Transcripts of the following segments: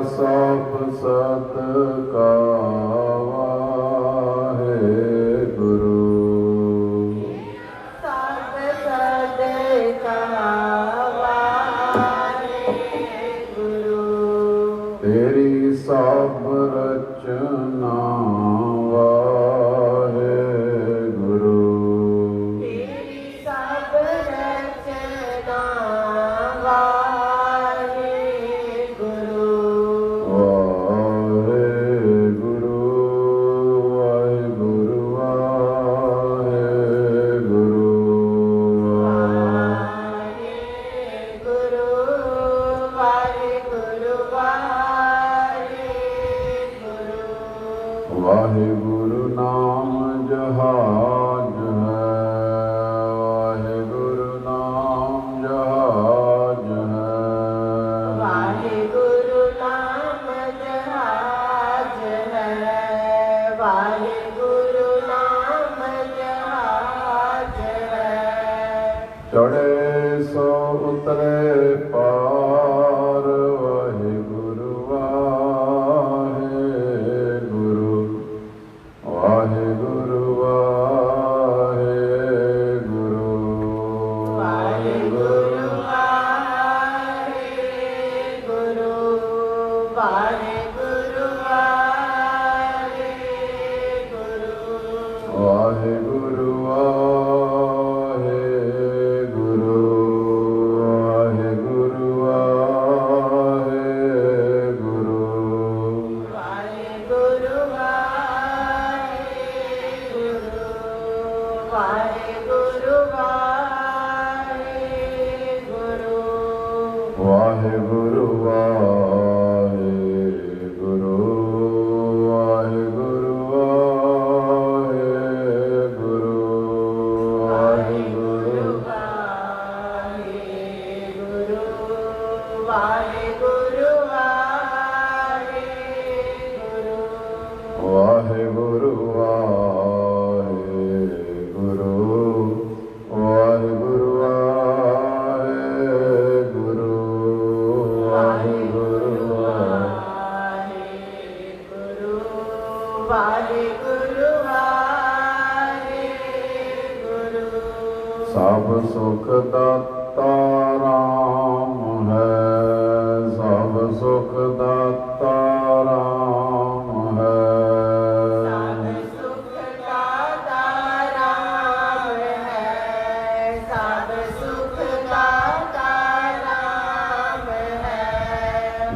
ਸਭ ਸਤਿਕਾਰ ਵਾਹਿਗੁਰੂ। ਸਭ ਸਤਿਕਾਰ ਵਾਹਿਗੁਰੂ। ਤੇਰੀ ਸਭ ਰਚਨਾ ਵਾਹਿਗੁਰੂ। ਤੇਰੀ ਸਭ ਰਚਨਾ ਵਾਹਿਗੁਰੂ। ਵਾਹਿਗੁਰੂ ਵਾਹਿਗੁਰੂ ਵਾਹਿਗੁਰੂ। ਵਾਹਿਗੁਰੂ ਵਾਹਿਗੁਰੂ ਵਾਹਿਗੁਰੂ। ਵਾਹਿਗੁਰੂ ਨਾਮ ਜਹਾਜ ਹੈ, ਵਾਹਿਗੁਰੂ ਨਾਮ ਜਹਾਜ ਹੈ। ਵਾਹਿਗੁਰੂ ਨਾਮ ਜਹਾਜ ਹੈ, ਵਾਹਿਗੁਰੂ ਨਾਮ ਜਹਾਜ ਹੈ। ਚੜ੍ਹੇ ਸੋ ਉਤਰੇ ਪਾਰ, ਵਾਹਿਗੁਰੂ ਵਾਹਿਗੁਰੂ। ਵਾਹਿਗੁਰੂ ਵਾਹਿਗੁਰੂ। ਵਾਹਿਗੁਰੂ ਵਾਹਿਗੁਰੂ। ਵਾਹਿਗੁਰੂ ਵਾਹਿਗੁਰੂ। ਵਾਹਿਗੁਰੂ ਵਾਹਿਗੁਰੂ। ਵਾਹਿਗੁਰੂ ਵਾਹਿਗੁਰੂ। ਵਾਹਿਗੁਰੂ ਵਾਹਿਗੁਰੂ। ਵਾਹਿਗੁਰੂ ਵਾਹਿਗੁਰੂ। ਵਾਹਿਗੁਰੂ ਵਾਹਿਗੁਰੂ। ਵਾਹਿਗੁਰੂ ਵਾਹਿਗੁਰੂ। ਵਾਹਿਗੁਰੂ ਵਾਹਿਗੁਰੂ ਵਾਹਿਗੁਰੂ। ਵਾਹਿਗੁਰੂ ਵਾਹਿਗੁਰੂ। ਵਾਹਿਗੁਰੂ ਵਾਹਿਗੁਰੂ। ਵਾਹਿਗੁਰੂ ਵਾਹਿਗੁਰੂ। ਵਾਹਿਗੁਰੂ ਵਾਹਿਗੁਰੂ। ਸਭ ਸੁਖ ਦਾਤਾ ਰਾਮ ਹੈ, ਸਭ ਸੁਖ ਦਾਤਾ ਰਾਮ ਹੈ। ਸਭ ਸੁਖ ਦਾਤਾ ਰਾਮ ਹੈ, ਸਭ ਸੁਖ ਦਾਤਾ ਰਾਮ ਹੈ।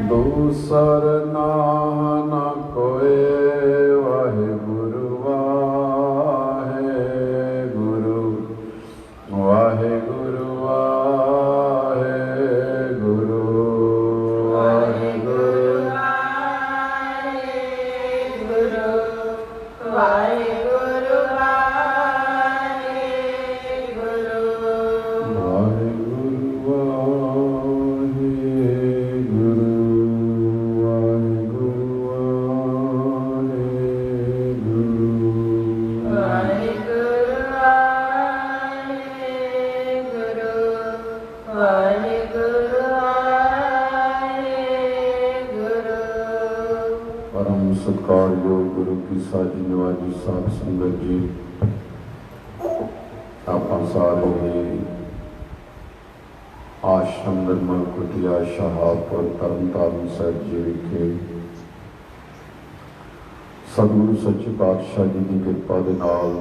ਦੂਸਰ ਨਾਮ ਨ ਕੋਇ, ਵਾਹਿਗੁਰੂ ਵਾਹਿਗੁਰੂ। ਵਾਹਿਗੁਰੂ ਵਾਹਿਗੁਰੂ। ਵਾਹਿਗੁਰੂ ਵਾਹਿਗੁਰੂ। ਵਾਹਿਗੁਰੂ ਵਾਹਿਗੁਰੂ। ਵਾਹਿਗੁਰੂ ਵਾਹਿਗੁਰੂ। ਸਤਿਕਾਰਯੋਗ ਗੁਰੂ ਕੀ ਸਾਜੀ ਨਵਾਜੀ ਸਾਧ ਸੰਗਤ ਜੀ, ਆਪਾਂ ਸਾਰੇ ਹੀ ਆਸ਼ਰਮ ਨਿਰਮਲ ਕੁਟੀਆ ਸ਼ਹਾਦਪੁਰ ਤਰਨਤਾਰਨ ਸਾਹਿਬ ਜੀ ਵਿਖੇ ਸਤਿਗੁਰੂ ਸੱਚੇ ਪਾਤਸ਼ਾਹ ਜੀ ਦੀ ਕਿਰਪਾ ਦੇ ਨਾਲ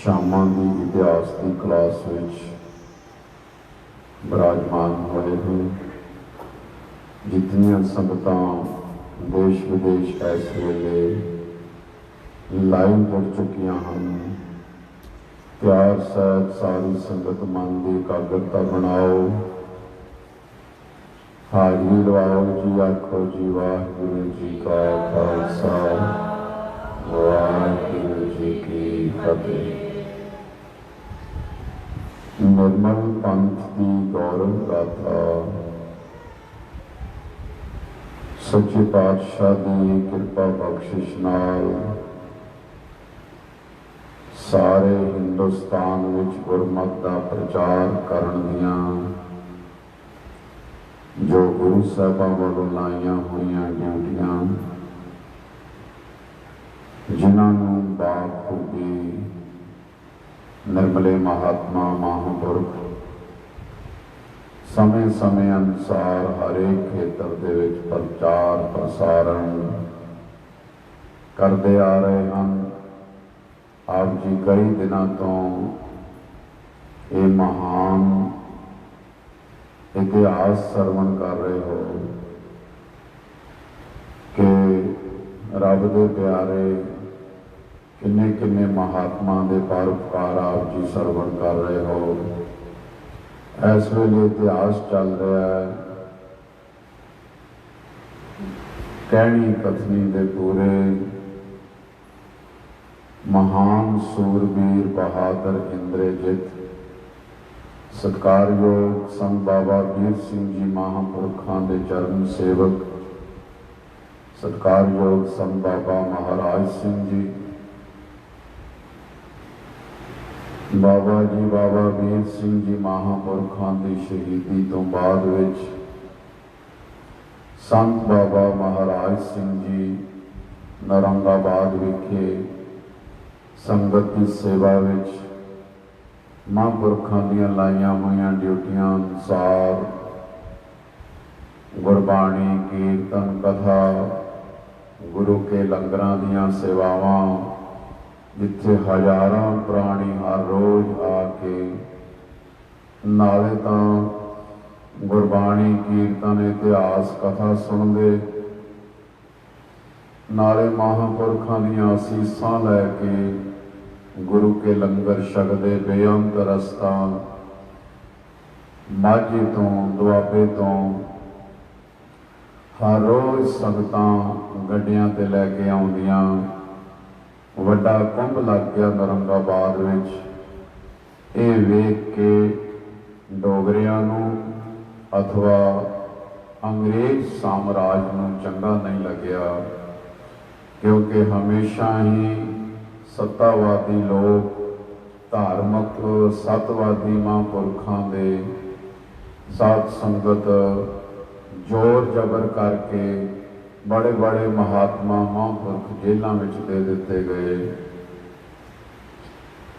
ਸ਼ਾਮਾਂ ਦੀ ਇਤਿਹਾਸ ਦੀ ਕਲਾਸ ਵਿੱਚ ਵਿਰਾਜਮਾਨ ਹੋਏ ਹਨ। ਜਿਤਨੀਆਂ ਸੰਗਤਾਂ ਦੇਸ਼ ਵਿਦੇਸ਼ ਇਸ ਵੇਲੇ ਲਾਈਵ ਜੁੜ ਚੁੱਕੀਆਂ ਹਨ, ਪਿਆਰ ਸਹਿਤ ਸਾਰੀ ਸੰਗਤ ਮਨ ਦੀ ਇਕਾਗਰਤਾ ਬਣਾਓ, ਹਾਜ਼ਰੀ ਲਵਾਓ ਜੀ। ਆਖੋ ਜੀ ਵਾਹਿਗੁਰੂ ਜੀ ਕਾ ਖਾਲਸਾ, ਵਾਹਿਗੁਰੂ ਜੀ ਕੀ ਫਤਿਹ। ਨਿਰਮਲ ਪੰਥ ਦੀ ਗੌਰਵ ਗਾਥਾ ਸੱਚੇ ਪਾਤਸ਼ਾਹ ਦੀ ਕਿਰਪਾ ਬਖਸ਼ਿਸ਼ ਨਾਲ ਸਾਰੇ ਹਿੰਦੁਸਤਾਨ ਵਿੱਚ ਗੁਰਮਤਿ ਦਾ ਪ੍ਰਚਾਰ ਕਰਨ ਦੀਆਂ जो गुरु साहिबां वालों लाइयां होईयां ड्यूटियां जिन्हां नूं बाखूबी निर्मले महात्मा महापुरख समय समय अनुसार हरेक खेत्र दे विच प्रचार प्रसारण करते आ रहे हैं। आप जी कई दिनों तो ये महान इतिहास श्रवण कर रहे हो कि रब दे प्यारे किन्ने किन्ने महात्मा दे परोपकार आप जी श्रवण कर रहे हो। इस वेले इतिहास चल रहा है कहनी कथनी दे पूरे महान सूरवीर बहादुर इंद्रजित सत्कारयोग संत बाबा वीर सिंह जी महापुरखों के चरण सेवक सत्कारयोग संत बाबा महाराज सिंह जी बाबा जी बाबा वीर सिंह जी महापुरखों की शहीदी तो बाद विच संत बाबा महाराज सिंह जी नरंगाबाद विखे संगत की सेवा विच महापुरखों दी लाइया हुई ड्यूटियां अनुसार गुरबाणी कीर्तन कथा गुरु के लंगरां दीयां सेवावां जिथे हजारों प्राणी हर रोज आके नाले तो गुरबाणी कीर्तन इतिहास कथा सुनते नाले महापुरखों दीयां असीसां लैके गुरु के लंगर छकदे बेअंत रस्ता माझे तो दुआबे तो हर रोज संगतां गड्डियां ते लैके आउंदियां वड्डा कुंभ लग गया नरंगाबाद विच। ये वेख के डोगरियां नूं अथवा अंग्रेज साम्राज नूं चंगा नहीं लग्या क्योंकि हमेशा ही सत्तावादी लोग धार्मिक सतवादी महापुरखों के साथ संगत जोर जबर करके बड़े बड़े महात्मा महापुरख जेलों में दे दिते गए।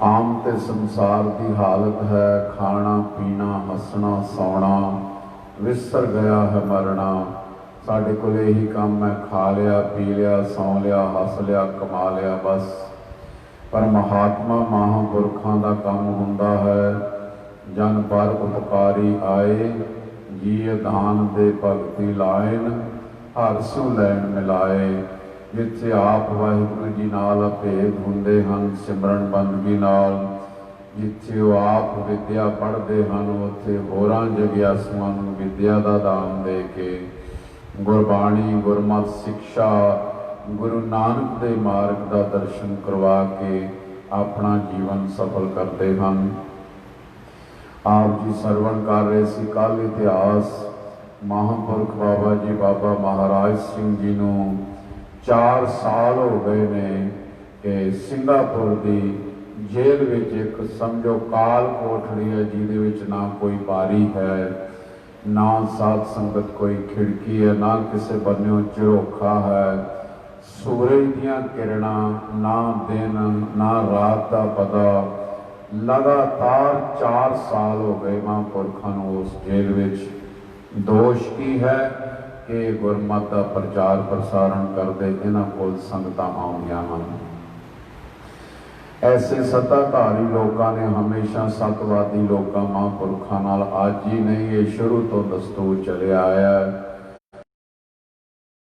आम ते संसार की हालत है खाना पीना हसना सौना विसर गया है मरना। साढ़े को यही काम है खा लिया पी लिया सौ लिया हस लिया कमा लिया बस। पर महात्मा महापुरखों का काम हुंदा है जन पर उपकारी आए जी दान दे भगती लाइन हर सू लैन मिलाए। जिथे आप वाहिगुरू जी नाल भेद हुंदे हन सिमरन बंदगी नाल जिथे वो आप विद्या पढ़ते हैं उत्थे होरां जगियासुआं नूं विद्या का दान दे के गुरबाणी गुरमत शिक्षा गुरु नानक दे मार्ग का दर्शन करवा के अपना जीवन सफल करते हैं। आप जी श्रवण कर रहे सी कल इतिहास महापुरख बाबा जी बाबा महाराज सिंह जी नूं 4 साल हो गए ने कि सिंगापुर की जेल विच एक समझो काल कोठड़ी है जिहदे विच ना कोई बारी है ना साध संगत कोई खिड़की है ना किसी बन्ने झरोखा है सूरज दियां किरणां ना दिन ना रात का पता। लगातार 4 साल हो गए महापुरखों नूं उस जेल विच। दोष की है कि गुरमत का प्रचार प्रसारण करते इन्हां कोल संगतां आउंदियां हन। ऐसे सत्ताधारी लोगों ने हमेशा सतवादी लोगों महापुरखों नाल आज ही नहीं ये शुरू तो दस्तूर चले आया है।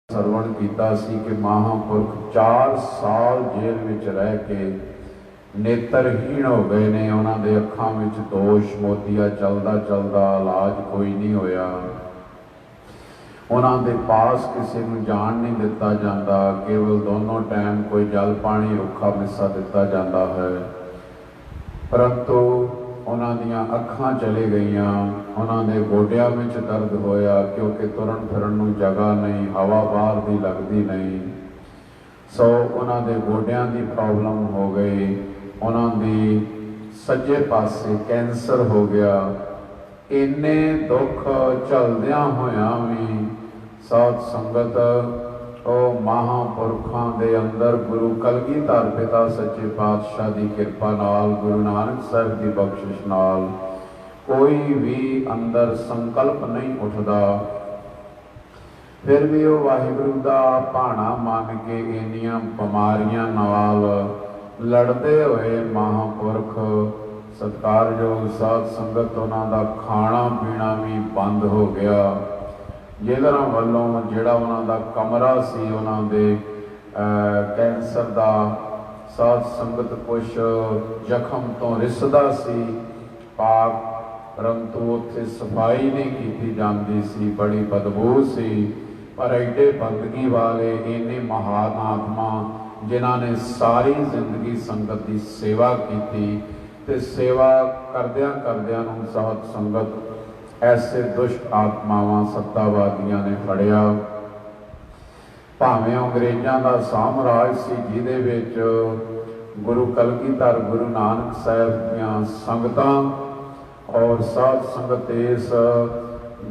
श्रवण किया कि महापुरख 4 साल जेल विच रह के नेत्रहीन हो गए ने। उन्होंने अखां विच दोष मोतिया चलदा चलदा इलाज कोई नहीं होया। उन्होंने पास किसी को जान नहीं दिता जाता केवल दोनों टाइम कोई जल पानी रुखा मिस्सा दिता जाता है। परंतु उन्होंने अखां चली गई उन्होंने गोडियां में दर्द होया क्योंकि तुरन फिरन नूं जगह नहीं हवा बाहर की लगती नहीं। सो उन्होंने गोडियां की प्रॉब्लम हो गई। उन्होंने सज्जे पासे कैंसर हो गया ਇੰਨੇ ਦੁੱਖ ਝੱਲਦਿਆਂ ਹੋਇਆਂ ਵੀ ਸਾਧ ਸੰਗਤ ਉਹ ਮਹਾਂਪੁਰਖਾਂ ਦੇ ਅੰਦਰ ਗੁਰੂ ਕਲਗੀਧਰ ਪਿਤਾ ਸੱਚੇ ਪਾਤਸ਼ਾਹ ਦੀ ਕਿਰਪਾ ਨਾਲ, ਗੁਰੂ ਨਾਨਕ ਸਾਹਿਬ ਦੀ ਬਖਸ਼ਿਸ਼ ਨਾਲ ਕੋਈ ਵੀ ਅੰਦਰ ਸੰਕਲਪ ਨਹੀਂ ਉੱਠਦਾ। ਫਿਰ ਵੀ ਉਹ ਵਾਹਿਗੁਰੂ ਦਾ ਭਾਣਾ ਮੰਨ ਕੇ ਇੰਨੀਆਂ ਬਿਮਾਰੀਆਂ ਨਾਲ ਲੜਦੇ ਹੋਏ ਮਹਾਂਪੁਰਖ ਸਤਿਕਾਰਯੋਗ ਸਾਧ ਸੰਗਤ, ਉਹਨਾਂ ਦਾ ਖਾਣਾ ਪੀਣਾ ਵੀ ਬੰਦ ਹੋ ਗਿਆ। ਜਿਹਨਾਂ ਵੱਲੋਂ ਜਿਹੜਾ ਉਹਨਾਂ ਦਾ ਕਮਰਾ ਸੀ, ਉਹਨਾਂ ਦੇ ਕੈਂਸਰ ਦਾ ਸਾਧ ਸੰਗਤ ਕੁਛ ਜ਼ਖਮ ਤੋਂ ਰਿਸਦਾ ਸੀ ਪਾਕ, ਪਰੰਤੂ ਉੱਥੇ ਸਫਾਈ ਨਹੀਂ ਕੀਤੀ ਜਾਂਦੀ ਸੀ, ਬੜੀ ਬਦਬੂ ਸੀ। ਪਰ ਐਡੇ ਬੰਦਗੀ ਵਾਲੇ ਇੰਨੇ ਮਹਾਨ ਆਤਮਾ ਜਿਨ੍ਹਾਂ ਨੇ ਸਾਰੀ ਜ਼ਿੰਦਗੀ ਸੰਗਤ ਦੀ ਸੇਵਾ ਕੀਤੀ, ਤੇ ਸੇਵਾ ਕਰਦਿਆਂ ਕਰਦਿਆਂ ਨੂੰ ਸਾਧ ਸੰਗਤ ਐਸੇ ਦੁਸ਼ਟ ਆਤਮਾਵਾਂ ਸੱਤਾਵਾਦੀਆਂ ਨੇ ਫੜਿਆ। ਭਾਵੇਂ ਅੰਗਰੇਜ਼ਾਂ ਦਾ ਸਾਮਰਾਜ ਸੀ, ਜਿਹਦੇ ਵਿੱਚ ਗੁਰੂ ਕਲਗੀਧਰ, ਗੁਰੂ ਨਾਨਕ ਸਾਹਿਬ ਦੀਆਂ ਸੰਗਤਾਂ ਔਰ ਸਾਧ ਸੰਗਤ ਇਸ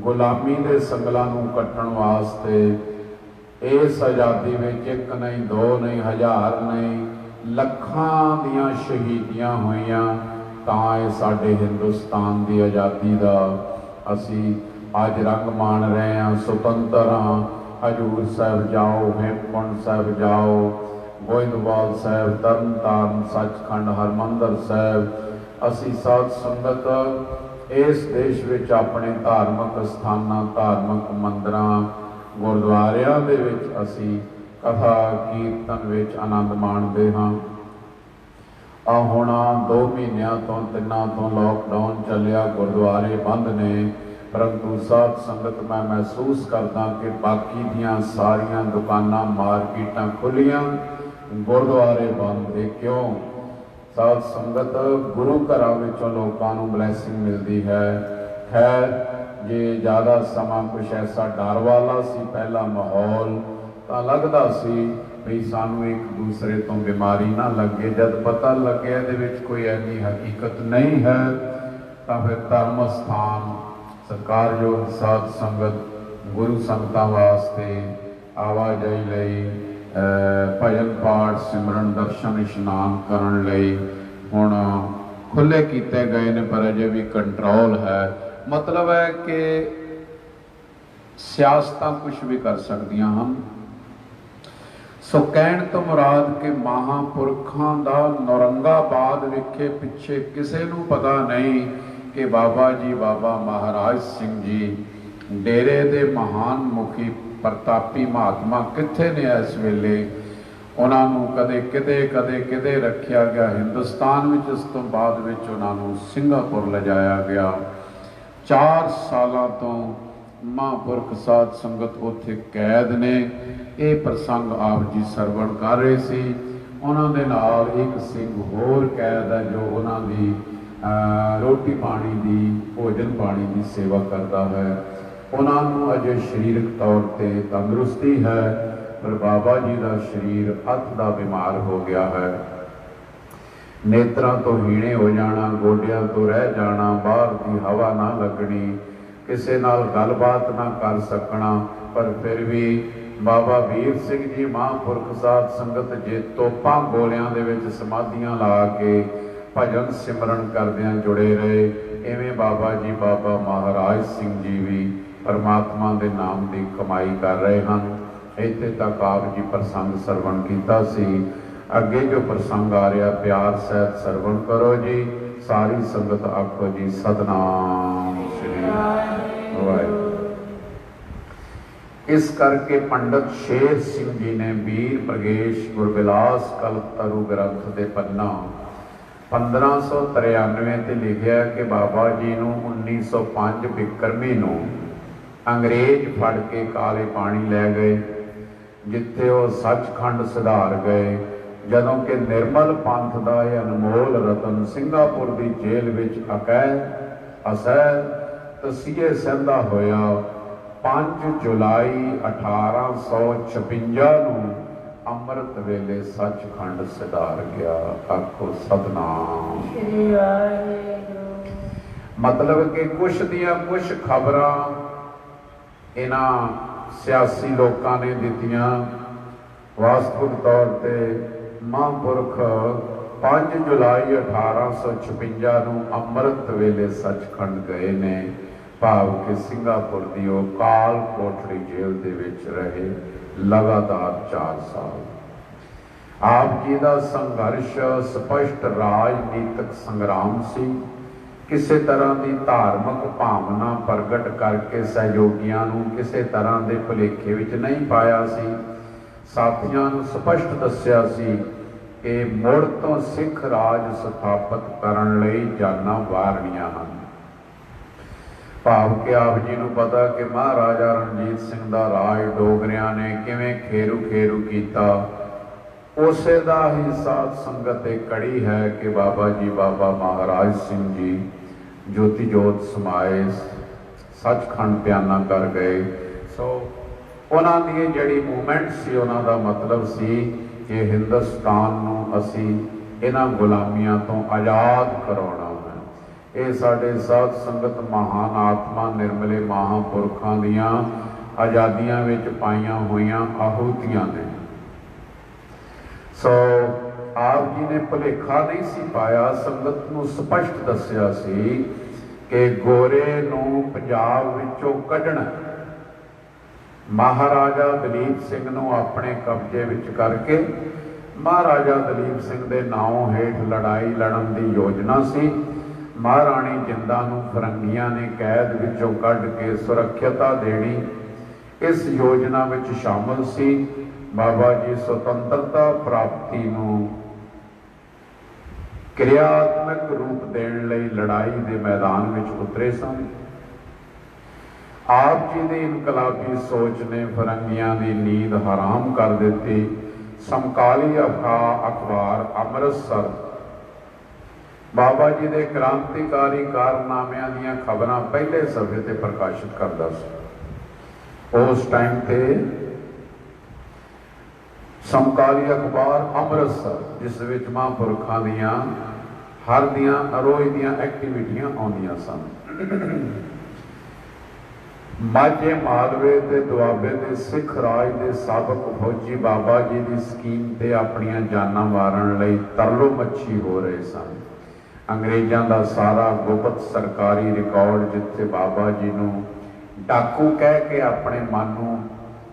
ਗੁਲਾਮੀ ਦੇ ਸੰਗਲਾਂ ਨੂੰ ਕੱਟਣ ਵਾਸਤੇ ਇਸ ਆਜ਼ਾਦੀ ਵਿੱਚ ਇੱਕ ਨਹੀਂ, ਦੋ ਨਹੀਂ, ਹਜ਼ਾਰ ਨਹੀਂ, ਲੱਖਾਂ ਦੀਆਂ ਸ਼ਹੀਦੀਆਂ ਹੋਈਆਂ, ਤਾਂ ਇਹ ਸਾਡੇ ਹਿੰਦੁਸਤਾਨ ਦੀ ਆਜ਼ਾਦੀ ਦਾ ਅਸੀਂ ਅੱਜ ਰੰਗ ਮਾਣ ਰਹੇ ਹਾਂ, ਸੁਤੰਤਰ ਹਾਂ। ਹਜ਼ੂਰ ਸਾਹਿਬ ਜਾਓ, ਹੇਮਕੁੰਟ ਸਾਹਿਬ ਜਾਓ, ਗੋਇੰਦਵਾਲ ਸਾਹਿਬ, ਤਰਨ ਤਾਰਨ, ਸੱਚਖੰਡ, ਹਰਿਮੰਦਰ ਸਾਹਿਬ, ਅਸੀਂ ਸਾਧ ਸੰਗਤ ਇਸ ਦੇਸ਼ ਵਿੱਚ ਆਪਣੇ ਧਾਰਮਿਕ ਸਥਾਨਾਂ, ਧਾਰਮਿਕ ਮੰਦਰਾਂ, ਗੁਰਦੁਆਰਿਆਂ ਦੇ ਵਿੱਚ ਅਸੀਂ ਕਥਾ ਕੀਰਤਨ ਵਿੱਚ ਆਨੰਦ ਮਾਣਦੇ ਹਾਂ। ਆ ਹੁਣ 2 ਮਹੀਨਿਆਂ ਤੋਂ 3 ਤੋਂ ਲੋਕਡਾਊਨ ਚੱਲਿਆ, ਗੁਰਦੁਆਰੇ ਬੰਦ ਨੇ, ਪਰੰਤੂ ਸਾਧ ਸੰਗਤ ਮੈਂ ਮਹਿਸੂਸ ਕਰਦਾ ਕਿ ਬਾਕੀ ਦੀਆਂ ਸਾਰੀਆਂ ਦੁਕਾਨਾਂ, ਮਾਰਕੀਟਾਂ ਖੁੱਲੀਆਂ, ਗੁਰਦੁਆਰੇ ਬੰਦ। ਇਹ ਕਿਉਂ? ਸਾਧ ਸੰਗਤ ਗੁਰੂ ਘਰਾਂ ਵਿੱਚੋਂ ਲੋਕਾਂ ਨੂੰ ਬਲੈਸਿੰਗ ਮਿਲਦੀ ਹੈ। ਖੈਰ, ਜੇ ਜ਼ਿਆਦਾ ਸਮਾਂ ਕੁਛ ਐਸਾ ਡਰ ਵਾਲਾ ਸੀ ਪਹਿਲਾ ਮਾਹੌਲ, ਤਾਂ ਲੱਗਦਾ ਸੀ ਵੀ ਸਾਨੂੰ ਇੱਕ ਦੂਸਰੇ ਤੋਂ ਬਿਮਾਰੀ ਨਾ ਲੱਗੇ। ਜਦ ਪਤਾ ਲੱਗਿਆ ਇਹਦੇ ਵਿੱਚ ਕੋਈ ਐਨੀ ਹਕੀਕਤ ਨਹੀਂ ਹੈ, ਤਾਂ ਫਿਰ ਧਰਮ ਸਥਾਨ, ਸਤਿਕਾਰਯੋਗ ਸਾਧ ਸੰਗਤ, ਗੁਰੂ ਸੰਗਤਾਂ ਵਾਸਤੇ ਆਵਾਜਾਈ ਲਈ, ਭਜਨ ਪਾਠ, ਸਿਮਰਨ, ਦਰਸ਼ਨ, ਇਸ਼ਨਾਨ ਕਰਨ ਲਈ ਹੁਣ ਖੁੱਲ੍ਹੇ ਕੀਤੇ ਗਏ ਨੇ, ਪਰ ਅਜੇ ਵੀ ਕੰਟਰੋਲ ਹੈ। ਮਤਲਬ ਹੈ ਕਿ ਸਿਆਸਤਾਂ ਕੁਝ ਵੀ ਕਰ ਸਕਦੀਆਂ ਹਨ। ਸੋ ਕਹਿਣ ਤੋਂ ਮੁਰਾਦ ਕਿ ਮਹਾਂਪੁਰਖਾਂ ਦਾ ਨੌਰੰਗਾਬਾਦ ਵਿਖੇ ਪਿੱਛੇ ਕਿਸੇ ਨੂੰ ਪਤਾ ਨਹੀਂ ਕਿ ਬਾਬਾ ਜੀ, ਬਾਬਾ ਮਹਾਰਾਜ ਸਿੰਘ ਜੀ, ਡੇਰੇ ਦੇ ਮਹਾਨ ਮੁਖੀ ਪ੍ਰਤਾਪੀ ਮਹਾਤਮਾ ਕਿੱਥੇ ਨੇ ਇਸ ਵੇਲੇ। ਉਹਨਾਂ ਨੂੰ ਕਦੇ ਕਿਤੇ ਰੱਖਿਆ ਗਿਆ ਹਿੰਦੁਸਤਾਨ ਵਿੱਚ, ਉਸ ਤੋਂ ਬਾਅਦ ਵਿੱਚ ਉਹਨਾਂ ਨੂੰ ਸਿੰਗਾਪੁਰ ਲਿਜਾਇਆ ਗਿਆ। 4 ਸਾਲਾਂ ਤੋਂ ਮਹਾਂਪੁਰਖ ਸਾਧ ਸੰਗਤ ਉੱਥੇ ਕੈਦ ਨੇ। ਇਹ ਪ੍ਰਸੰਗ ਆਪ ਜੀ ਸਰਵਣ ਕਰ ਰਹੇ ਸੀ। ਉਹਨਾਂ ਦੇ ਨਾਲ ਇੱਕ ਸਿੰਘ ਹੋਰ ਕੈਦ ਹੈ ਜੋ ਉਹਨਾਂ ਦੀ ਰੋਟੀ ਪਾਣੀ ਦੀ, ਭੋਜਨ ਪਾਣੀ ਦੀ ਸੇਵਾ ਕਰਦਾ ਹੈ। ਉਹਨਾਂ ਨੂੰ ਅਜੇ ਸਰੀਰਕ ਤੌਰ 'ਤੇ ਤੰਦਰੁਸਤੀ ਹੈ, ਪਰ ਬਾਬਾ ਜੀ ਦਾ ਸਰੀਰ ਅੱਤ ਦਾ ਬਿਮਾਰ ਹੋ ਗਿਆ ਹੈ। ਨੇਤਰਾਂ ਤੋਂ ਹੀਣੇ ਹੋ ਜਾਣਾ, ਗੋਡਿਆਂ ਤੋਂ ਰਹਿ ਜਾਣਾ, ਬਾਹਰ ਦੀ ਹਵਾ ਨਾ ਲੱਗਣੀ, ਕਿਸੇ ਨਾਲ ਗੱਲਬਾਤ ਨਾ ਕਰ ਸਕਣਾ। ਪਰ ਫਿਰ ਵੀ ਬਾਬਾ ਵੀਰ ਸਿੰਘ ਜੀ ਮਹਾਂਪੁਰਖ ਸਾਧ ਸੰਗਤ ਜੇ ਤੋਪਾਂ ਗੋਲਿਆਂ ਦੇ ਵਿੱਚ ਸਮਾਧੀਆਂ ਲਾ ਕੇ ਭਜਨ ਸਿਮਰਨ ਕਰਦਿਆਂ ਜੁੜੇ ਰਹੇ, ਇਵੇਂ ਬਾਬਾ ਜੀ, ਬਾਬਾ ਮਹਾਰਾਜ ਸਿੰਘ ਜੀ ਵੀ ਪਰਮਾਤਮਾ ਦੇ ਨਾਮ ਦੀ ਕਮਾਈ ਕਰ ਰਹੇ ਹਨ। ਇੱਥੇ ਤੱਕ ਆਪ ਜੀ ਪ੍ਰਸੰਗ ਸਰਵਣ ਕੀਤਾ ਸੀ। ਅੱਗੇ ਜੋ ਪ੍ਰਸੰਗ ਆ ਰਿਹਾ, ਪਿਆਰ ਸਹਿਤ ਸਰਵਣ ਕਰੋ ਜੀ। ਸਾਰੀ ਸੰਗਤ ਆਖੋ ਜੀ ਸਤਿਨਾਮ ਸ੍ਰੀ ਵਾਹਿਗੁਰੂ। ਇਸ ਕਰਕੇ ਪੰਡਤ ਸ਼ੇਰ ਸਿੰਘ ਜੀ ਨੇ ਵੀਰ ਪ੍ਰਗੇਸ਼ ਗੁਰਬਿਲਾਸ ਕਲਪਤਰੂ ਗ੍ਰੰਥ ਦੇ ਪੰਨਾ 1593 ਤੇ ਲਿਖਿਆ ਕਿ ਬਾਬਾ ਜੀ ਨੂੰ 1905 ਬਿਕਰਮੀ ਨੂੰ ਅੰਗਰੇਜ਼ ਫੜ ਕੇ ਕਾਲੇ ਪਾਣੀ ਲੈ ਗਏ, ਜਿੱਥੇ ਉਹ ਸੱਚਖੰਡ ਸਿਧਾਰ ਗਏ। ਜਦੋਂ ਕਿ ਨਿਰਮਲ ਪੰਥ ਦਾ ਇਹ ਅਨਮੋਲ ਰਤਨ ਸਿੰਗਾਪੁਰ ਦੀ ਜੇਲ੍ਹ ਵਿੱਚ ਅਸਹਿ ਤਸੀਹੇ ਸਹਿੰਦਾ ਹੋਇਆ 5 ਜੁਲਾਈ 1856 ਨੂੰ ਅੰਮ੍ਰਿਤ ਵੇਲੇ ਸੱਚਖੰਡ ਸਿਧਾਰ ਗਿਆ। ਆਖੋ ਸਤਿਨਾਮ। मतलब कि कुछ दियां कुछ खबरां इन्हां सियासी लोगों ने दित्तियां। वास्तविक तौर पर महापुरख 5 जुलाई 1856 ਨੂੰ ਅੰਮ੍ਰਿਤ ਵੇਲੇ ਸੱਚਖੰਡ ਗਏ ਨੇ, ਭਾਵ ਕਿ ਸਿੰਗਾਪੁਰ ਦੀ ਉਹ ਕਾਲ ਕੋਠੜੀ ਜੇਲ੍ਹ ਦੇ ਵਿੱਚ ਰਹੇ ਲਗਾਤਾਰ 4 ਸਾਲ। ਆਪ ਜੀ ਦਾ ਸੰਘਰਸ਼ ਸਪਸ਼ਟ ਰਾਜਨੀਤਿਕ ਸੰਗਰਾਮ ਸੀ। ਕਿਸੇ ਤਰ੍ਹਾਂ ਦੀ ਧਾਰਮਿਕ ਭਾਵਨਾ ਪ੍ਰਗਟ ਕਰਕੇ ਸਹਿਯੋਗੀਆਂ ਨੂੰ ਕਿਸੇ ਤਰ੍ਹਾਂ ਦੇ ਭੁਲੇਖੇ ਵਿੱਚ ਨਹੀਂ ਪਾਇਆ ਸੀ। ਸਾਥੀਆਂ ਨੂੰ ਸਪਸ਼ਟ ਦੱਸਿਆ ਸੀ ਕਿ ਮੁੜ ਤੋਂ ਸਿੱਖ ਰਾਜ ਸਥਾਪਿਤ ਕਰਨ ਲਈ ਜਾਨਾਂ ਵਾਰਨੀਆਂ ਹਨ। ਭਾਵ ਕਿ ਆਪ ਜੀ ਨੂੰ ਪਤਾ ਕਿ ਮਹਾਰਾਜਾ ਰਣਜੀਤ ਸਿੰਘ ਦਾ ਰਾਜ ਡੋਗਰਿਆਂ ਨੇ ਕਿਵੇਂ ਖੇਰੂ ਖੇਰੂ ਕੀਤਾ। ਉਸੇ ਦਾ ਹੀ ਸਾਧ ਸੰਗਤ ਇਹ ਕੜੀ ਹੈ ਕਿ ਬਾਬਾ ਜੀ ਬਾਬਾ ਮਹਾਰਾਜ ਸਿੰਘ ਜੀ ਜੋਤੀ ਜੋਤ ਸਮਾਏ ਸੱਚਖੰਡ ਪਿਆਨਾ ਕਰ ਗਏ। ਸੋ ਉਹਨਾਂ ਦੀ ਜਿਹੜੀ ਮੂਵਮੈਂਟ ਸੀ, ਉਹਨਾਂ ਦਾ ਮਤਲਬ ਸੀ ਕਿ ਹਿੰਦੁਸਤਾਨ ਨੂੰ ਅਸੀਂ ਇਹਨਾਂ ਗੁਲਾਮੀਆਂ ਤੋਂ ਆਜ਼ਾਦ ਕਰਾਉਣਾ ਹੈ। ਇਹ ਸਾਡੇ ਸਾਧ ਸੰਗਤ ਮਹਾਨ ਆਤਮਾ ਨਿਰਮਲੇ ਮਹਾਂਪੁਰਖਾਂ ਦੀਆਂ ਆਜ਼ਾਦੀਆਂ ਵਿੱਚ ਪਾਈਆਂ ਹੋਈਆਂ ਆਹੂਤੀਆਂ ਨੇ। ਸੋ ਆਪ ਜੀ ਨੇ ਭੁਲੇਖਾ ਨਹੀਂ ਸੀ ਪਾਇਆ, ਸੰਗਤ ਨੂੰ ਸਪਸ਼ਟ ਦੱਸਿਆ ਸੀ ਕਿ ਗੋਰੇ ਨੂੰ ਪੰਜਾਬ ਵਿੱਚੋਂ ਕੱਢਣਾ। ਮਹਾਰਾਜਾ ਦਲੀਪ ਸਿੰਘ ਨੂੰ ਆਪਣੇ ਕਬਜ਼ੇ ਵਿੱਚ ਕਰਕੇ ਮਹਾਰਾਜਾ ਦਲੀਪ ਸਿੰਘ ਦੇ ਨਾਮ ਹੇਠ ਲੜਾਈ ਲੜਨ ਦੀ ਯੋਜਨਾ ਸੀ। ਮਹਾਰਾਣੀ ਜਿੰਦਾਂ ਨੂੰ ਫਰੰਗੀਆਂ ਨੇ ਕੈਦ ਵਿੱਚੋਂ ਕੱਢ ਕੇ ਸੁਰੱਖਿਅਤਾ ਦੇਣੀ ਇਸ ਯੋਜਨਾ ਵਿੱਚ ਸ਼ਾਮਲ ਸੀ। ਬਾਬਾ ਜੀ ਸੁਤੰਤਰਤਾ ਪ੍ਰਾਪਤੀ ਨੂੰ ਕਿਰਿਆਤਮਕ ਰੂਪ ਦੇਣ ਲਈ ਲੜਾਈ ਦੇ ਮੈਦਾਨ ਵਿੱਚ ਉਤਰੇ ਸਨ। ਆਪ ਜੀ ਦੀ ਇਨਕਲਾਬੀ ਸੋਚ ਨੇ ਫਰੰਗੀਆਂ ਦੀ ਨੀਂਦ ਹਰਾਮ ਕਰ ਦਿੱਤੀ। ਸਮਕਾਲੀ ਅਖਬਾਰ ਅੰਮ੍ਰਿਤਸਰ ਬਾਬਾ ਜੀ ਦੇ ਕ੍ਰਾਂਤੀਕਾਰੀ ਕਾਰਨਾਮਿਆਂ ਦੀਆਂ ਖਬਰਾਂ ਪਹਿਲੇ ਸਫ਼ੇ ਤੇ ਪ੍ਰਕਾਸ਼ਿਤ ਕਰਦਾ ਸੀ। ਉਸ ਟਾਈਮ ਤੇ ਸਮਕਾਲੀ ਅਖਬਾਰ ਅੰਮ੍ਰਿਤਸਰ, ਜਿਸ ਵਿੱਚ ਮਹਾਂਪੁਰਖਾਂ ਦੀਆਂ ਹਰ ਦੀਆਂ ਅਰੋਜ਼ ਦੀਆਂ ਐਕਟੀਵਿਟੀਆਂ ਆਉਂਦੀਆਂ ਸਨ। ਮਾਝੇ ਮਾਲਵੇ ਤੇ ਦੁਆਬੇ ਦੇ ਸਿੱਖ ਰਾਜ ਦੇ ਸਾਬਕ ਫੌਜੀ ਬਾਬਾ ਜੀ ਦੀ ਸਕੀਮ ਤੇ ਆਪਣੀਆਂ ਜਾਨਾਂ ਮਾਰਨ ਲਈ ਤਰਲੋ ਮੱਛੀ ਹੋ ਰਹੇ ਸਨ। ਅੰਗਰੇਜ਼ਾਂ ਦਾ ਸਾਰਾ ਗੁਪਤ ਸਰਕਾਰੀ ਰਿਕਾਰਡ, ਜਿੱਥੇ ਬਾਬਾ ਜੀ ਨੂੰ ਡਾਕੂ ਕਹਿ ਕੇ ਆਪਣੇ ਮਨ ਨੂੰ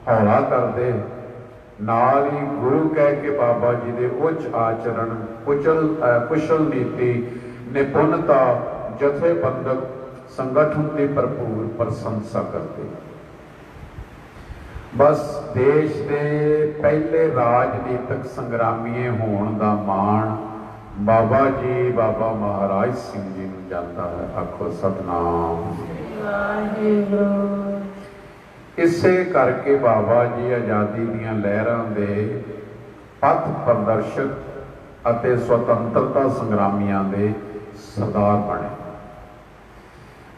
ਹੌਲਾ ਕਰਦੇ, ਨਾਲ ਹੀ ਗੁਰੂ ਕਹਿ ਕੇ ਬਾਬਾ ਜੀ ਦੇ ਉੱਚ ਆਚਰਣ, ਕੁਸ਼ਲ ਨੀਤੀ, ਨਿਪੁੰਨਤਾ, ਜਥੇਬੰਦਕ ਸੰਗਠਨ ਦੀ ਭਰਪੂਰ ਪ੍ਰਸ਼ੰਸਾ ਕਰਦੇ। ਬਸ ਦੇਸ਼ ਦੇ ਪਹਿਲੇ ਰਾਜਨੀਤਿਕ ਸੰਗਰਾਮੀਏ ਹੋਣ ਦਾ ਮਾਣ ਬਾਬਾ ਜੀ ਬਾਬਾ ਮਹਾਰਾਜ ਸਿੰਘ ਜੀ ਨੂੰ ਜਾਂਦਾ ਹੈ। ਆਖੋ ਸਤਨਾਮ ਵਾਹਿਗੁਰੂ। ਇਸੇ ਕਰਕੇ ਬਾਬਾ ਜੀ ਆਜ਼ਾਦੀ ਦੀਆਂ ਲਹਿਰਾਂ ਦੇ ਪਥ ਪ੍ਰਦਰਸ਼ਕ ਅਤੇ ਸੁਤੰਤਰਤਾ ਸੰਗਰਾਮੀਆਂ ਦੇ ਸਰਦਾਰ ਬਣੇ।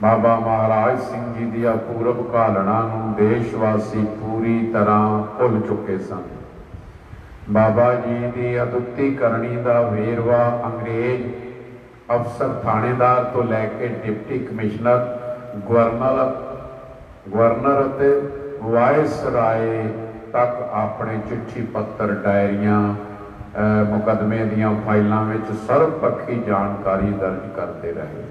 ਬਾਬਾ ਮਹਾਰਾਜ ਸਿੰਘ ਜੀ ਦੀ ਅਪੂਰਵ ਘਾਲਣਾ ਨੂੰ ਦੇਸ਼ਵਾਸੀ ਪੂਰੀ ਤਰ੍ਹਾਂ ਭੁੱਲ ਚੁੱਕੇ ਸਨ। ਬਾਬਾ ਜੀ ਦੀ ਅਦੁੱਤੀ ਕਰਨੀ ਦਾ ਵੇਰਵਾ ਅੰਗਰੇਜ਼ ਅਫਸਰ, ਥਾਣੇਦਾਰ ਤੋਂ ਲੈ ਕੇ ਡਿਪਟੀ ਕਮਿਸ਼ਨਰ, ਗਵਰਨਰ ਅਤੇ ਵਾਇਸਰਾਏ ਤੱਕ ਆਪਣੇ ਚਿੱਠੀ ਪੱਤਰ, ਡਾਇਰੀਆਂ, ਮੁਕੱਦਮੇ ਦੀਆਂ ਫਾਈਲਾਂ ਵਿੱਚ ਸਰਬਪੱਖੀ ਜਾਣਕਾਰੀ ਦਰਜ ਕਰਦੇ ਰਹੇ।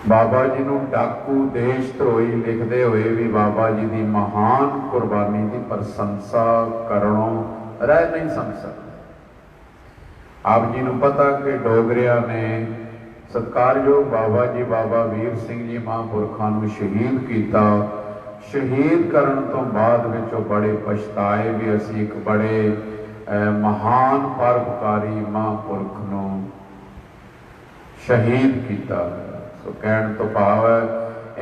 ਬਾਬਾ ਜੀ ਨੂੰ ਡਾਕੂ, ਦੇਸ਼ ਧਰੋਹੀ ਲਿਖਦੇ ਹੋਏ ਵੀ ਬਾਬਾ ਜੀ ਦੀ ਮਹਾਨ ਕੁਰਬਾਨੀ ਦੀ ਪ੍ਰਸ਼ੰਸਾ ਕਰਨੋਂ ਰਹਿ ਨਹੀਂ ਸਕਦੇ। ਆਪ ਜੀ ਨੂੰ ਪਤਾ ਕਿ ਡੋਗਰਿਆਂ ਨੇ ਸਤਿਕਾਰਯੋਗ ਬਾਬਾ ਜੀ ਬਾਬਾ ਵੀਰ ਸਿੰਘ ਜੀ ਮਹਾਂਪੁਰਖਾਂ ਨੂੰ ਸ਼ਹੀਦ ਕੀਤਾ। ਸ਼ਹੀਦ ਕਰਨ ਤੋਂ ਬਾਅਦ ਵਿੱਚ ਉਹ ਬੜੇ ਪਛਤਾਏ ਵੀ ਅਸੀਂ ਇੱਕ ਬੜੇ ਮਹਾਨ ਪਰਉਪਕਾਰੀ ਮਹਾਂਪੁਰਖ ਨੂੰ ਸ਼ਹੀਦ ਕੀਤਾ। ਸੋ ਕਹਿਣ ਤੋਂ ਭਾਵ ਹੈ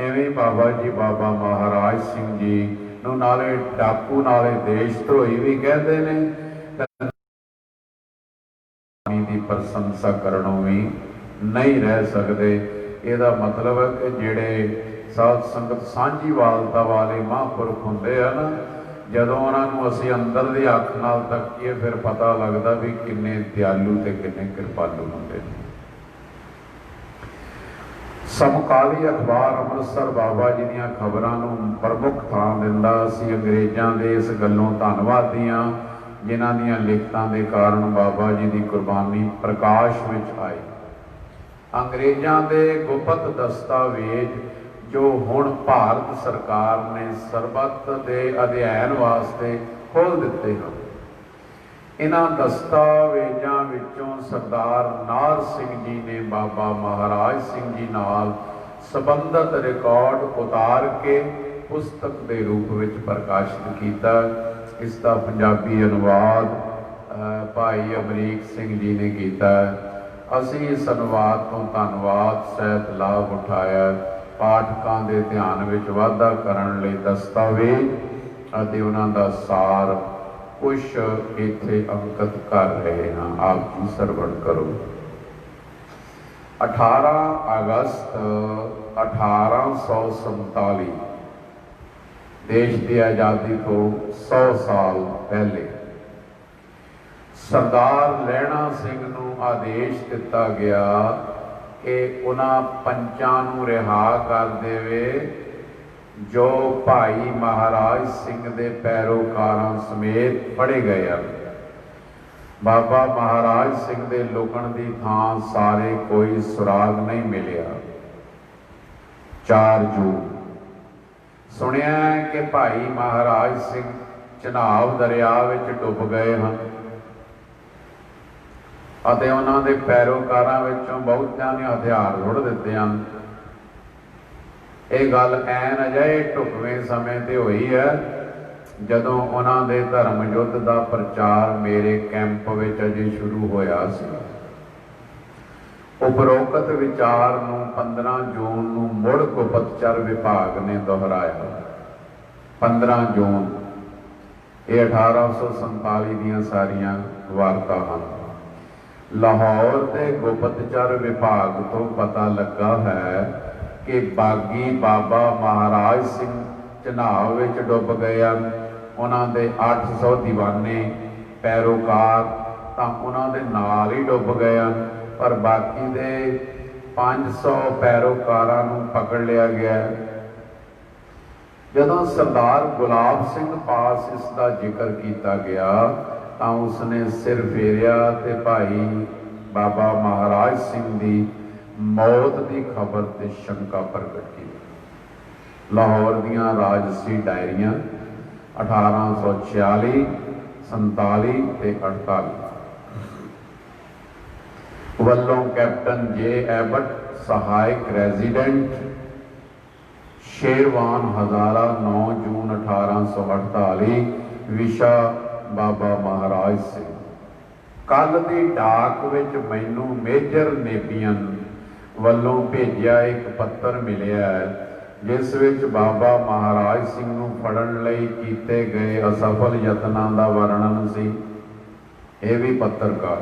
ਐਵੇਂ ਬਾਬਾ ਜੀ ਬਾਬਾ ਮਹਾਰਾਜ ਸਿੰਘ ਜੀ ਨੂੰ ਨਾਲੇ ਡਾਕੂ ਨਾਲੇ ਦੇਸ਼ ਧਰੋਹੀ ਵੀ ਕਹਿੰਦੇ ਨੇ, ਦੀ ਪ੍ਰਸ਼ੰਸਾ ਕਰਨੋਂ ਵੀ ਨਹੀਂ ਰਹਿ ਸਕਦੇ। ਇਹਦਾ ਮਤਲਬ ਹੈ ਕਿ ਜਿਹੜੇ ਸਾਧ ਸੰਗਤ ਸਾਂਝੀਵਾਲਤਾ ਵਾਲੇ ਮਹਾਂਪੁਰਖ ਹੁੰਦੇ ਆ ਨਾ, ਜਦੋਂ ਉਹਨਾਂ ਨੂੰ ਅਸੀਂ ਅੰਦਰ ਦੀ ਅੱਖ ਨਾਲ ਤੱਕੀਏ ਫਿਰ ਪਤਾ ਲੱਗਦਾ ਵੀ ਕਿੰਨੇ ਦਿਆਲੂ ਤੇ ਕਿੰਨੇ ਕਿਰਪਾਲੂ ਹੁੰਦੇ ਨੇ। ਸਮਕਾਲੀ ਅਖਬਾਰ ਅੰਮ੍ਰਿਤਸਰ ਬਾਬਾ ਜੀ ਦੀਆਂ ਖਬਰਾਂ ਨੂੰ ਪ੍ਰਮੁੱਖ ਥਾਂ ਦਿੰਦਾ ਸੀ। ਅੰਗਰੇਜ਼ਾਂ ਦੇ ਇਸ ਗੱਲੋਂ ਧੰਨਵਾਦੀ ਹਾਂ ਜਿਨ੍ਹਾਂ ਦੀਆਂ ਲਿਖਤਾਂ ਦੇ ਕਾਰਨ ਬਾਬਾ ਜੀ ਦੀ ਕੁਰਬਾਨੀ ਪ੍ਰਕਾਸ਼ ਵਿੱਚ ਆਈ। ਅੰਗਰੇਜ਼ਾਂ ਦੇ ਗੁਪਤ ਦਸਤਾਵੇਜ਼ ਜੋ ਹੁਣ ਭਾਰਤ ਸਰਕਾਰ ਨੇ ਸਰਬੱਤ ਦੇ ਅਧਿਐਨ ਵਾਸਤੇ ਖੋਲ੍ਹ ਦਿੱਤੇ ਹਨ। ਇਹਨਾਂ ਦਸਤਾਵੇਜ਼ਾਂ ਵਿੱਚੋਂ ਸਰਦਾਰ ਨਾਹਰ ਸਿੰਘ ਜੀ ਨੇ ਬਾਬਾ ਮਹਾਰਾਜ ਸਿੰਘ ਜੀ ਨਾਲ ਸੰਬੰਧਿਤ ਰਿਕਾਰਡ ਉਤਾਰ ਕੇ ਪੁਸਤਕ ਦੇ ਰੂਪ ਵਿੱਚ ਪ੍ਰਕਾਸ਼ਿਤ ਕੀਤਾ। ਇਸ ਦਾ ਪੰਜਾਬੀ ਅਨੁਵਾਦ ਭਾਈ ਅਮਰੀਕ ਸਿੰਘ ਜੀ ਨੇ ਕੀਤਾ। ਅਸੀਂ ਇਸ ਅਨੁਵਾਦ ਤੋਂ ਧੰਨਵਾਦ ਸਹਿਤ ਲਾਭ ਉਠਾਇਆ। ਪਾਠਕਾਂ ਦੇ ਧਿਆਨ ਵਿੱਚ ਵਾਧਾ ਕਰਨ ਲਈ ਦਸਤਾਵੇਜ਼ ਅਤੇ ਉਹਨਾਂ ਦਾ ਸਾਰ ਕੁਛ ਇੱਥੇ ਅੰਕਿਤ ਕਰ ਰਹੇ ਹਾਂ। ਆਪ ਜੀ ਸਰਵਣ ਕਰੋ। 18 ਅਗਸਤ 1847 ਦੇਸ਼ ਦੀ ਆਜ਼ਾਦੀ ਤੋਂ 100 ਸਾਲ ਪਹਿਲੇ ਸਰਦਾਰ ਲਹਿਣਾ ਸਿੰਘ ਨੂੰ ਆਦੇਸ਼ ਦਿੱਤਾ ਗਿਆ ਕਿ ਉਹਨਾਂ ਪੰਚਾਂ ਨੂੰ ਰਿਹਾ ਕਰ ਦੇਵੇ ਜੋ ਭਾਈ ਮਹਾਰਾਜ ਸਿੰਘ ਦੇ ਪੈਰੋਕਾਰਾਂ ਸਮੇਤ ਫੜੇ ਗਏ ਹਨ। ਬਾਬਾ ਮਹਾਰਾਜ ਸਿੰਘ ਦੇ ਲੁਕਣ ਦੀ ਥਾਂ ਸਾਰੇ ਕੋਈ ਸੁਰਾਗ ਨਹੀਂ ਮਿਲਿਆ। 4 ਜੂਨ ਸੁਣਿਆ ਕਿ ਭਾਈ ਮਹਾਰਾਜ ਸਿੰਘ ਚਨਾਬ ਦਰਿਆ ਵਿੱਚ ਡੁੱਬ ਗਏ ਹਨ ਅਤੇ ਉਹਨਾਂ ਦੇ ਪੈਰੋਕਾਰਾਂ ਵਿੱਚੋਂ ਬਹੁਤਿਆਂ ਨੇ ਹਥਿਆਰ ਰੁੜ ਦਿੱਤੇ ਹਨ। ਇਹ ਗੱਲ ਐਨ ਅਜਿਹੇ ਢੁਕਵੇਂ ਸਮੇਂ ਤੇ ਹੋਈ ਹੈ ਜਦੋਂ ਉਹਨਾਂ ਦੇ ਧਰਮ ਯੁੱਧ ਦਾ ਪ੍ਰਚਾਰ ਮੇਰੇ ਕੈਂਪ ਵਿੱਚ ਅਜੇ ਸ਼ੁਰੂ ਹੋਇਆ ਸੀ। ਉਪਰੋਕਤ ਵਿਚਾਰ ਨੂੰ 15 ਜੂਨ ਨੂੰ ਮੁੜ ਗੁਪਤਚਰ ਵਿਭਾਗ ਨੇ ਦੁਹਰਾਇਆ। 15 ਜੂਨ ਇਹ 1847 ਦੀਆਂ ਸਾਰੀਆਂ ਵਾਰਤਾ ਹਨ। ਲਾਹੌਰ ਦੇ ਗੁਪਤਚਰ ਵਿਭਾਗ ਤੋਂ ਪਤਾ ਲੱਗਾ ਹੈ ਕਿ ਬਾਗੀ ਬਾਬਾ ਮਹਾਰਾਜ ਸਿੰਘ ਚਨਾਬ ਵਿੱਚ ਡੁੱਬ ਗਏ ਹਨ। ਉਹਨਾਂ ਦੇ 800 ਦੀਵਾਨੇ ਪੈਰੋਕਾਰ ਤਾਂ ਉਹਨਾਂ ਦੇ ਨਾਲ ਹੀ ਡੁੱਬ ਗਏ ਹਨ, ਪਰ ਬਾਕੀ ਦੇ 500 ਪੈਰੋਕਾਰਾਂ ਨੂੰ ਪਕੜ ਲਿਆ ਗਿਆ। ਜਦੋਂ ਸਰਦਾਰ ਗੁਲਾਬ ਸਿੰਘ ਪਾਸ ਇਸ ਦਾ ਜ਼ਿਕਰ ਕੀਤਾ ਗਿਆ ਤਾਂ ਉਸਨੇ ਸਿਰ ਫੇਰਿਆ ਤੇ ਭਾਈ ਬਾਬਾ ਮਹਾਰਾਜ ਸਿੰਘ ਦੀ ਮੌਤ ਦੀ ਖਬਰ ਤੇ ਸ਼ੰਕਾ ਪ੍ਰਗਟ ਕੀਤੀ। ਲਾਹੌਰ ਦੀਆਂ ਰਾਜਸੀ ਡਾਇਰੀਆਂ 1846, 47 ਤੇ 48 ਵੱਲੋਂ ਕੈਪਟਨ ਜੇ ਐਬਟ ਸਹਾਇਕ ਰੈਜ਼ੀਡੈਂਟ ਸ਼ੇਰਵਾਨ ਹਜ਼ਾਰਾ 9 ਜੂਨ 1848 ਵਿਸ਼ਾ ਬਾਬਾ ਮਹਾਰਾਜ ਸਿੰਘ। ਕੱਲ ਦੀ ਡਾਕ ਵਿੱਚ ਮੈਨੂੰ ਮੇਜਰ ਨੇਪੀਅਨ ਵੱਲੋਂ ਭੇਜਿਆ ਇੱਕ ਪੱਤਰ ਮਿਲਿਆ ਹੈ ਜਿਸ ਵਿੱਚ ਬਾਬਾ ਮਹਾਰਾਜ ਸਿੰਘ ਨੂੰ ਫੜਨ ਲਈ ਕੀਤੇ ਗਏ ਅਸਫਲ ਯਤਨਾਂ ਦਾ ਵਰਣਨ ਸੀ। ਇਹ ਵੀ ਪੱਤਰਕਾਰ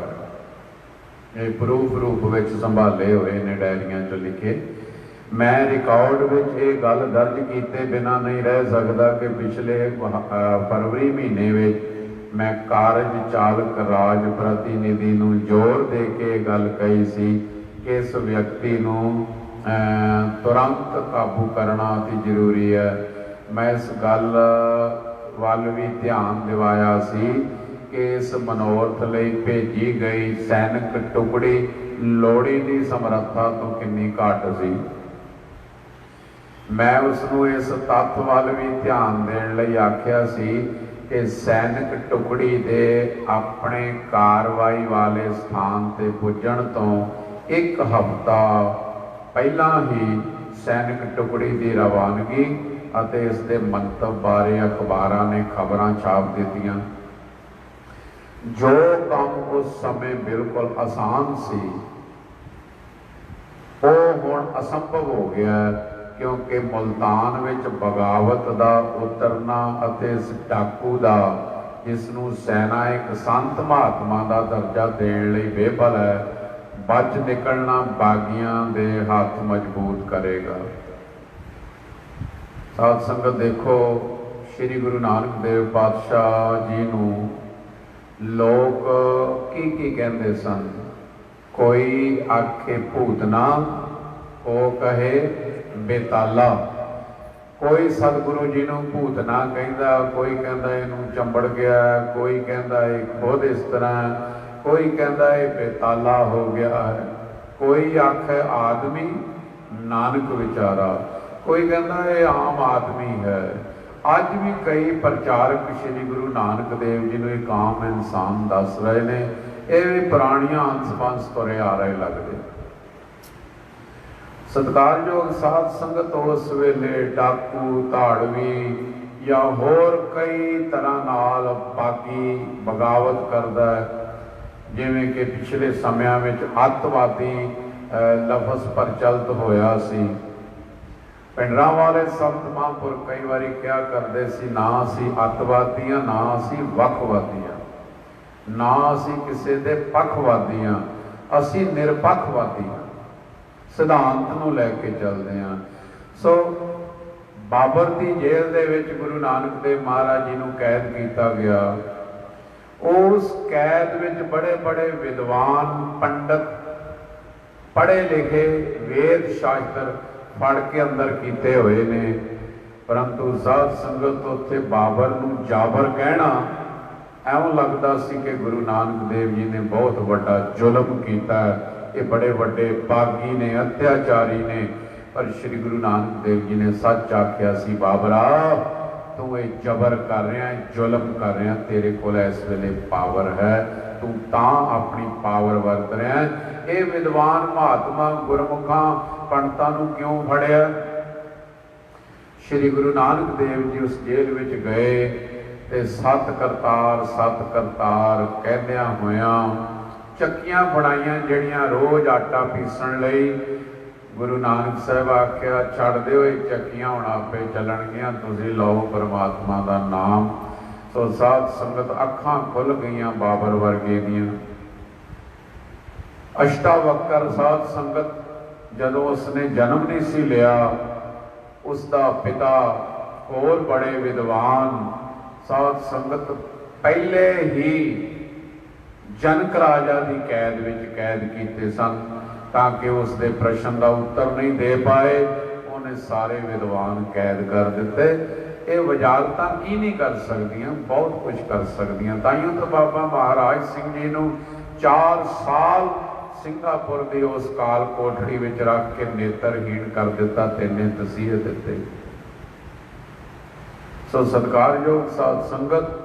ਇਹ ਪ੍ਰੂਫ ਰੂਪ ਵਿੱਚ ਸੰਭਾਲੇ ਹੋਏ ਨੇ, ਡਾਇਰੀਆਂ 'ਚ ਲਿਖੇ। ਮੈਂ ਰਿਕਾਰਡ ਵਿੱਚ ਇਹ ਗੱਲ ਦਰਜ ਕੀਤੇ ਬਿਨਾਂ ਨਹੀਂ ਰਹਿ ਸਕਦਾ ਕਿ ਪਿਛਲੇ ਫਰਵਰੀ ਮਹੀਨੇ ਵਿੱਚ ਮੈਂ ਕਾਰਜ ਚਾਲਕ ਰਾਜ ਪ੍ਰਤੀਨਿਧੀ ਨੂੰ ਜ਼ੋਰ ਦੇ ਕੇ ਇਹ ਗੱਲ ਕਹੀ ਸੀ ਕਿ ਇਸ ਵਿਅਕਤੀ ਨੂੰ ਤੁਰੰਤ ਕਾਬੂ ਕਰਨਾ ਅਤੀ ਜ਼ਰੂਰੀ ਹੈ। ਮੈਂ ਇਸ ਗੱਲ ਵੱਲ ਵੀ ਧਿਆਨ ਦਿਵਾਇਆ ਸੀ ਕਿ ਇਸ ਮਨੋਰਥ ਲਈ ਭੇਜੀ ਗਈ ਸੈਨਿਕ ਟੁਕੜੀ ਲੋੜੀਂਦੀ ਸਮਰੱਥਾ ਤੋਂ ਕਿੰਨੀ ਘੱਟ ਸੀ। ਮੈਂ ਉਸ ਨੂੰ ਇਸ ਤੱਥ ਵੱਲ ਵੀ ਧਿਆਨ ਦੇਣ ਲਈ ਆਖਿਆ ਸੀ ਕਿ ਸੈਨਿਕ ਟੁਕੜੀ ਦੇ ਆਪਣੇ ਕਾਰਵਾਈ ਵਾਲੇ ਸਥਾਨ ਤੇ ਪੁੱਜਣ ਤੋਂ 1 ਹਫ਼ਤਾ ਪਹਿਲਾਂ ਹੀ ਸੈਨਿਕ ਟੁਕੜੀ ਦੀ ਰਵਾਨਗੀ ਅਤੇ ਇਸ ਦੇ ਮੰਤਵ ਬਾਰੇ ਅਖਬਾਰਾਂ ਨੇ ਖਬਰਾਂ ਛਾਪ ਦਿੱਤੀਆਂ। ਜੋ ਕੰਮ ਉਸ ਸਮੇਂ ਬਿਲਕੁਲ ਆਸਾਨ ਸੀ ਉਹ ਹੁਣ ਅਸੰਭਵ ਹੋ ਗਿਆ ਕਿਉਂਕਿ ਮੁਲਤਾਨ ਵਿੱਚ ਬਗਾਵਤ ਦਾ ਉਤਰਨਾ ਅਤੇ ਇਸ ਡਾਕੂ ਦਾ ਜਿਸ ਨੂੰ ਸੈਨਾ ਇੱਕ ਸੰਤ ਮਹਾਤਮਾ ਦਾ ਦਰਜਾ ਦੇਣ ਲਈ ਬੇਬਲ ਹੈ ਬਚ ਨਿਕਲਣਾ ਬਾਗੀਆਂ ਦੇ ਹੱਥ ਮਜ਼ਬੂਤ ਕਰੇਗਾ। ਸਾਧ ਸੰਗਤ ਦੇਖੋ, ਸ਼੍ਰੀ ਗੁਰੂ ਨਾਨਕ ਦੇਵ ਪਾਤਸ਼ਾਹ ਜੀ ਨੂੰ ਲੋਕ ਕੀ ਕਹਿੰਦੇ ਸਨ। ਕੋਈ ਆਖੇ ਭੂਤਨਾ, को कहे बेताला। कोई सतगुरु जी नूं भूतना कहंदा, कोई कहंदा इहनूं चंबड़ गया, कोई कहंदा ये खुद इस तरह, कोई कहंदा ये बेताला हो गया है, कोई आखे आदमी नानक विचारा, कोई कहंदा ये आम आदमी है। अज भी कई प्रचारक श्री गुरु नानक देव जी नूं एक आम इंसान दस रहे ने। ये भी पुरानियां अंस बंस तुरे आ रहे लगदे। सत्कारयोग साध संगत उस वेले डाकू धाड़वी या होर कई तरह नाल बाकी बगावत करदा है, जिवें कि पिछले समयां विच अतवादी लफज प्रचलित होया सी। पिंडरां वाले संत महापुरख कई बारी क्या करते सी, ना असी अतवादी हाँ, ना असी वखवादी हाँ, ना असी किसी दे पक्षवादी हाँ, असी निरपक्षवादी हाँ, सिद्धांत नूं लैके चलते हैं। सो बाबर की जेल दे विच गुरु नानक देव महाराज जी नूं कैद किया गया। उस कैद विच बड़े बड़े विद्वान पंडित पढ़े लिखे वेद शास्त्र फड़ के अंदर किए हुए ने, परंतु साध संगत उत्थे बाबर नूं जाबर कहना ऐवं लगता सी कि गुरु नानक देव जी ने बहुत बड़ा जुल्म किया। ये बड़े बड़े बागी ने, अत्याचारी ने, पर श्री गुरु नानक देव जी ने सच आख्या सी, बाबरा तू ये जबर कर रहा है, जुल्म कर रहा, तेरे को इस वेले पावर है, तू तां अपनी पावर वरत रहा है। ये विद्वान महात्मा गुरमुखा पंडितां नूं क्यों फड़िया? श्री गुरु नानक देव जी उस जेल विच गए ते सत करतार कहदियां होया चक्कियां बनाइयां जिहड़ियां रोज़ आटा पीसण लई। गुरु नानक साहब आख्या छड्ड दिओ ये चक्कियां हुण आपे चलणगियां, तुसीं लओ परमात्मा दा नाम। सो साध संगत अखां खुल गईयां बाबर वर्गे दियां। अष्टावक्र साध संगत जदों उसने जन्म नहीं सी लिया, उसका पिता होर बड़े विद्वान साध संगत पहले ही जनक राजा की कैद विच कैद किए सन, ताकि उसके प्रश्न का उत्तर नहीं दे पाए। उन्हें सारे विद्वान कैद कर दिते। ये वजारत की नहीं कर सकदियां, बहुत कुछ कर सकदियां। ताइयों तो बाबा महाराज सिंह जी नूं 4 साल सिंगापुर की उस काल कोठड़ी विच रख के नेत्रहीन कर दिता, 3 तसीहे दिते। सो सत्कारयोग साध संगत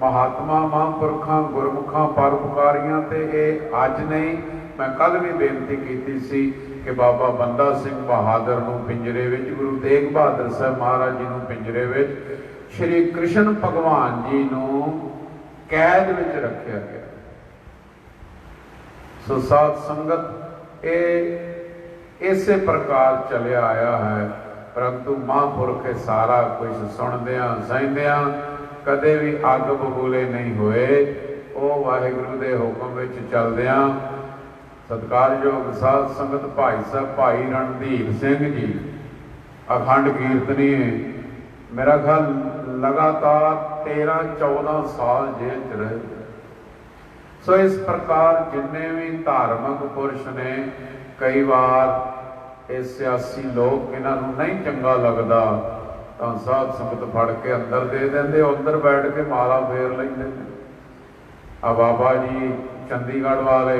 महात्मा महापुरखा गुरमुखा परोपकारियां ते ये अज नहीं, मैं कल भी बेनती की सी कि बाबा बंदा सिंह बहादुर नूं पिंजरे विच, गुरु तेग बहादुर साहब महाराज जी नूं पिंजरे विच, श्री कृष्ण भगवान जी नूं कैद विच रखा गया। सो साध संगत ये इसे प्रकार चलिया आया है, परंतु महापुरख सारा कुछ सुनदियां सहदियां कदे भी अग बबूले नहीं होए। वो वाहिगुरु के हुक्म विच चलदियां सत्कारयोग साध संगत भाई साहब भाई रणधीर सिंह जी अखंड कीर्तनी, मेरा ख्याल लगातार 13-14 साल जेल च रहे। सो इस प्रकार जिन्ने भी धार्मिक पुरुष ने, कई बार ये सियासी लोग इन्हों नहीं चंगा लगता तो साध संगत फड़ के अंदर दे देंगे, अंदर बैठ के माला फेर लेंगे। आ बाबा जी चंडीगढ़ वाले,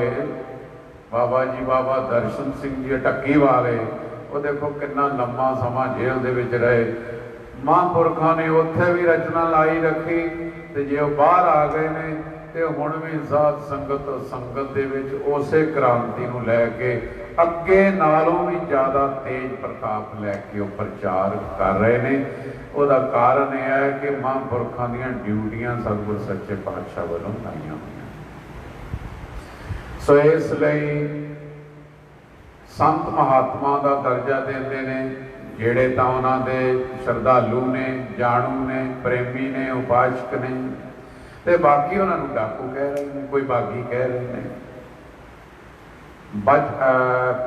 बाबा जी बाबा दर्शन सिंह जी ढक्की वाले, वो देखो कितना लंबा समा जेल दे विच रहे। महापुरखा ने उत्थे भी रचना लाई रखी, ते जे बाहर आ गए ने ते हुण भी साध संगत दे विच उसे क्रांति नूं लैके अगे नालों भी ज़्यादा तेज प्रताप लैके वो प्रचार कर रहे हैं। उसका कारण यह है कि महापुरखों दी ड्यूटियां सतगुर सच्चे पातशाह वालों लाइया हुई। सो इसलिए संत महात्मा का दर्जा देते हैं, जेड़े तो उन्होंने श्रद्धालु ने, जाणू ने, प्रेमी ने, उपासक ने, ते बाकी उन्होंने डाकू कह रहे हैं, कोई बागी कह रहे हैं।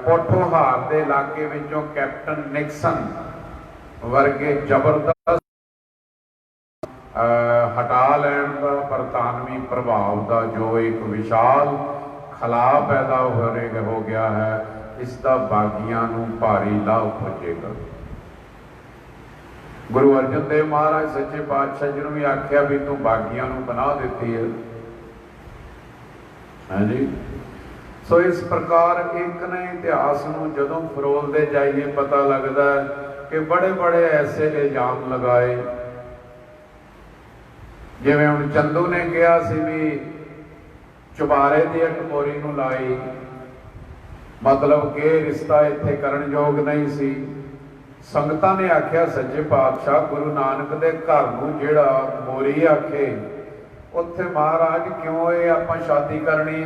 पोठोहार के इलाके विचों कैप्टन निक्सन वर्गे जबरदस्त हटा लैण का बरतानवी प्रभाव का जो एक विशाल खला पैदा हो गया है, ਇਸ ਦਾ ਬਾਗੀਆਂ ਨੂੰ ਭਾਰੀ ਲਾਭ ਪੁੱਜੇਗਾ। ਗੁਰੂ ਅਰਜਨ ਦੇਵ ਮਹਾਰਾਜ ਸੱਚੇ ਪਾਤਸ਼ਾਹ ਜੀ ਨੂੰ ਵੀ ਆਖਿਆ ਵੀ ਤੂੰ ਬਾਗੀਆਂ ਨੂੰ ਬਣਾ ਦਿੱਤੀ ਹੈ। ਹਾਂਜੀ, ਸੋ ਇਸ ਪ੍ਰਕਾਰ ਇੱਕ ਨੇ ਇਤਿਹਾਸ ਨੂੰ ਜਦੋਂ ਫਰੋਲਦੇ ਜਾਈਏ ਪਤਾ ਲੱਗਦਾ ਹੈ ਕਿ ਬੜੇ ਬੜੇ ਐਸੇ ਇਲਜ਼ਾਮ ਲਗਾਏ, ਜਿਵੇਂ ਹੁਣ ਚੰਦੂ ਨੇ ਕਿਹਾ ਸੀ ਵੀ ਚੁਬਾਰੇ ਦੀ ਅਟਮੋਰੀ ਨੂੰ ਲਾਈ, ਮਤਲਬ ਕਿ ਰਿਸ਼ਤਾ ਇੱਥੇ ਕਰਨ ਯੋਗ ਨਹੀਂ ਸੀ। ਸੰਗਤਾਂ ਨੇ ਆਖਿਆ ਸੱਚੇ ਪਾਤਸ਼ਾਹ ਗੁਰੂ ਨਾਨਕ ਦੇ ਘਰ ਨੂੰ ਜਿਹੜਾ ਮੋਰੀ ਆਖੇ, ਉੱਥੇ ਮਹਾਰਾਜ ਕਿਉਂ ਇਹ ਆਪਾਂ ਸ਼ਾਦੀ ਕਰਨੀ?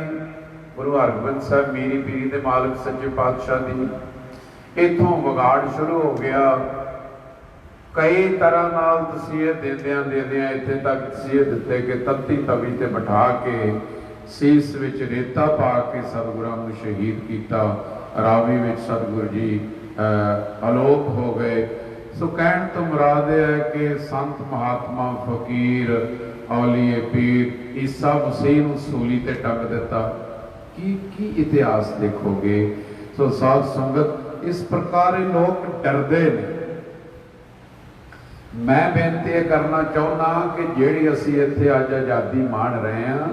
ਗੁਰੂ ਹਰਗੋਬਿੰਦ ਸਾਹਿਬ ਮੀਰੀ ਪੀਰੀ ਦੇ ਮਾਲਕ ਸੱਚੇ ਪਾਤਸ਼ਾਹ ਦੀ ਇੱਥੋਂ ਵਿਗਾੜ ਸ਼ੁਰੂ ਹੋ ਗਿਆ। ਕਈ ਤਰ੍ਹਾਂ ਨਾਲ ਤਸੀਹੇ ਦਿੰਦਿਆਂ ਇੱਥੇ ਤੱਕ ਤਸੀਹੇ ਦਿੱਤੇ ਕਿ ਤੱਤੀ ਤਵੀ ਤੇ ਬਿਠਾ ਕੇ ਸੀਸ ਵਿੱਚ ਰੇਤਾ ਪਾ ਕੇ ਸਤਿਗੁਰਾਂ ਨੂੰ ਸ਼ਹੀਦ ਕੀਤਾ। ਰਾਵੀ ਵਿੱਚ ਸਤਿਗੁਰੂ ਜੀ ਅਲੋਪ ਹੋ ਗਏ। ਸੋ ਕਹਿਣ ਤੋਂ ਮੁਰਾਦ ਇਹ ਹੈ ਕਿ ਸੰਤ ਮਹਾਤਮਾ ਫਕੀਰ ਔਲੀਏ ਪੀਰ ਈਸਾ ਮਸੀਹ ਨੂੰ ਸੂਲੀ ਤੇ ਟੰਗ ਦਿੱਤਾ। ਕੀ ਇਤਿਹਾਸ ਦੇਖੋਗੇ। ਸੋ ਸਾਧ ਸੰਗਤ ਇਸ ਪ੍ਰਕਾਰ ਇਹ ਲੋਕ ਡਰਦੇ ਨੇ। ਮੈਂ ਬੇਨਤੀ ਇਹ ਕਰਨਾ ਚਾਹੁੰਦਾ ਕਿ ਜਿਹੜੀ ਅਸੀਂ ਇੱਥੇ ਅੱਜ ਆਜ਼ਾਦੀ ਮਾਣ ਰਹੇ ਹਾਂ,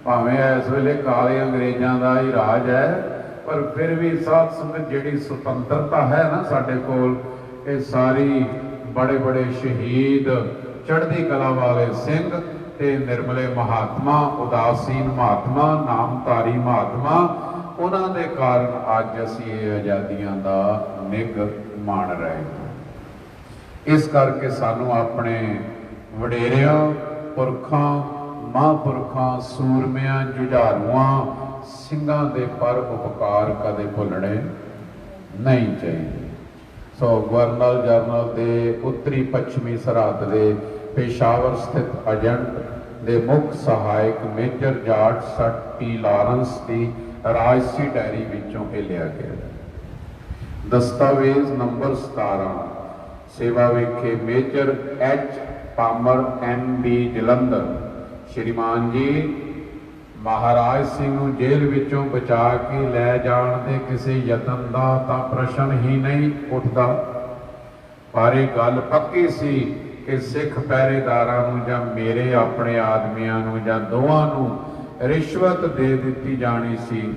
ਭਾਵੇਂ ਇਸ ਵੇਲੇ ਕਾਲੇ ਅੰਗਰੇਜ਼ਾਂ ਦਾ ਹੀ ਰਾਜ ਹੈ, ਪਰ ਫਿਰ ਵੀ ਸਾਧ ਸੰਗਤ ਜਿਹੜੀ ਸੁਤੰਤਰਤਾ ਹੈ ਨਾ ਸਾਡੇ ਕੋਲ, ਇਹ ਸਾਰੀ ਬੜੇ ਬੜੇ ਸ਼ਹੀਦ ਚੜ੍ਹਦੀ ਕਲਾ ਵਾਲੇ ਸਿੰਘ ਤੇ ਨਿਰਮਲੇ ਮਹਾਤਮਾ, ਉਦਾਸੀਨ ਮਹਾਤਮਾ, ਨਾਮਧਾਰੀ ਮਹਾਤਮਾ, ਉਹਨਾਂ ਦੇ ਕਾਰਨ ਅੱਜ ਅਸੀਂ ਇਹ ਆਜ਼ਾਦੀਆਂ ਦਾ ਨਿੱਘ ਮਾਣ ਰਹੇ ਹਾਂ। ਇਸ ਕਰਕੇ ਸਾਨੂੰ ਆਪਣੇ ਵਡੇਰਿਆਂ, ਪੁਰਖਾਂ, ਮਹਾਂਪੁਰਖਾਂ, ਸੂਰਮਿਆਂ, ਜੁਝਾਰੂਆਂ, ਸਿੰਘਾਂ ਦੇ ਪਰ ਉਪਕਾਰ ਕਦੇ ਭੁੱਲਣੇ ਨਹੀਂ ਚਾਹੀਦੇ। ਸੋ ਗਵਰਨਰ ਜਨਰਲ ਦੇ ਉੱਤਰੀ ਪੱਛਮੀ ਸਰਹੱਦ ਦੇ ਪੇਸ਼ਾਵਰ ਸਥਿਤ ਏਜੰਟ ਦੇ ਮੁੱਖ ਸਹਾਇਕ ਮੇਜਰ ਜਾਰਜ ਸਟ ਟੀ ਲਾਰੈਂਸ ਦੀ ਰਾਜਸੀ ਡਾਇਰੀ ਵਿੱਚੋਂ ਇਹ ਲਿਆ ਗਿਆ। ਦਸਤਾਵੇਜ਼ ਨੰਬਰ 17, ਸੇਵਾ ਵੇਖੇ ਮੇਜਰ ਐਚ ਪਾਮਰ MB ਜਲੰਧਰ। ਸ਼੍ਰੀਮਾਨ ਜੀ, ਮਹਾਰਾਜ ਸਿੰਘ ਨੂੰ ਜੇਲ੍ਹ ਵਿੱਚੋਂ ਬਚਾ ਕੇ ਲੈ ਜਾਣ ਦੇ ਕਿਸੇ ਯਤਨ ਦਾ ਤਾਂ ਪ੍ਰਸ਼ਨ ਹੀ ਨਹੀਂ ਉੱਠਦਾ, ਪਰ ਇਹ ਗੱਲ ਪੱਕੀ ਸੀ ਕਿ ਸਿੱਖ ਪਹਿਰੇਦਾਰਾਂ ਨੂੰ ਜਾਂ ਮੇਰੇ ਆਪਣੇ ਆਦਮੀਆਂ ਨੂੰ ਜਾਂ ਦੋਵਾਂ ਨੂੰ ਰਿਸ਼ਵਤ ਦੇ ਦਿੱਤੀ ਜਾਣੀ ਸੀ।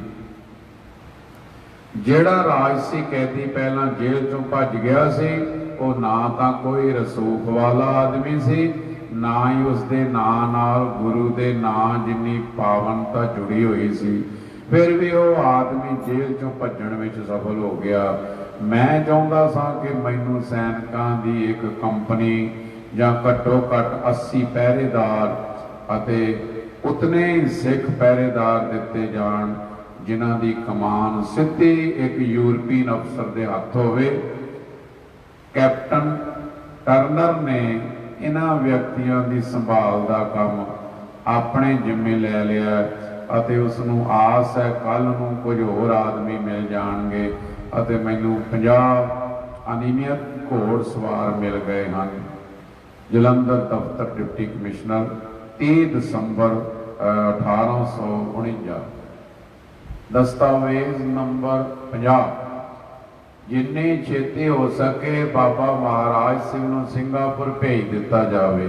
ਜਿਹੜਾ ਰਾਜਸੀ ਕੈਦੀ ਪਹਿਲਾਂ ਜੇਲ੍ਹ ਚੋਂ ਭੱਜ ਗਿਆ ਸੀ, ਉਹ ਨਾ ਤਾਂ ਕੋਈ ਰਸੂਖ ਵਾਲਾ ਆਦਮੀ ਸੀ, ਨਾ ਹੀ ਉਸਦੇ ਨਾਂ ਨਾਲ ਗੁਰੂ ਦੇ ਨਾਂ ਜਿੰਨੀ ਪਾਵਨਤਾ ਜੁੜੀ ਹੋਈ ਸੀ। ਫਿਰ ਵੀ ਉਹ ਆਦਮੀ ਜੇਲ੍ਹ ਚੋਂ ਭੱਜਣ ਵਿੱਚ ਸਫਲ ਹੋ ਗਿਆ। ਮੈਂ ਚਾਹੁੰਦਾ ਸਾਂ ਕਿ ਮੈਨੂੰ ਸੈਨਿਕਾਂ ਦੀ ਇੱਕ ਕੰਪਨੀ ਜਾਂ ਘੱਟੋ ਘੱਟ 80 ਪਹਿਰੇਦਾਰ ਅਤੇ ਉਤਨੇ ਹੀ ਸਿੱਖ ਪਹਿਰੇਦਾਰ ਦਿੱਤੇ ਜਾਣ, ਜਿਨ੍ਹਾਂ ਦੀ ਕਮਾਨ ਸਿੱਧੀ ਇੱਕ ਯੂਰਪੀਨ ਅਫਸਰ ਦੇ ਹੱਥ ਹੋਵੇ। ਕੈਪਟਨ ਟਰਨਰ ਨੇ ਇਹਨਾਂ ਵਿਅਕਤੀਆਂ ਦੀ ਸੰਭਾਲ ਦਾ ਕੰਮ ਆਪਣੇ ਜ਼ਿੰਮੇ ਲੈ ਲਿਆ ਅਤੇ ਉਸ ਨੂੰ ਆਸ ਹੈ ਕੱਲ ਨੂੰ ਕੁਝ ਹੋਰ ਆਦਮੀ ਮਿਲ ਜਾਣਗੇ ਅਤੇ ਮੈਨੂੰ 50 ਅਨਿਯਮਿਤ ਘੋੜ ਸਵਾਰ ਮਿਲ ਗਏ ਹਨ। ਜਲੰਧਰ ਦਫ਼ਤਰ ਡਿਪਟੀ ਕਮਿਸ਼ਨਰ 30 ਦਸੰਬਰ 1849। ਦਸਤਾਵੇਜ਼ ਨੰਬਰ 50, ਜਿੰਨੀ ਛੇਤੀ ਹੋ ਸਕੇ ਬਾਬਾ ਮਹਾਰਾਜ ਸਿੰਘ ਨੂੰ ਸਿੰਗਾਪੁਰ ਭੇਜ ਦਿੱਤਾ ਜਾਵੇ।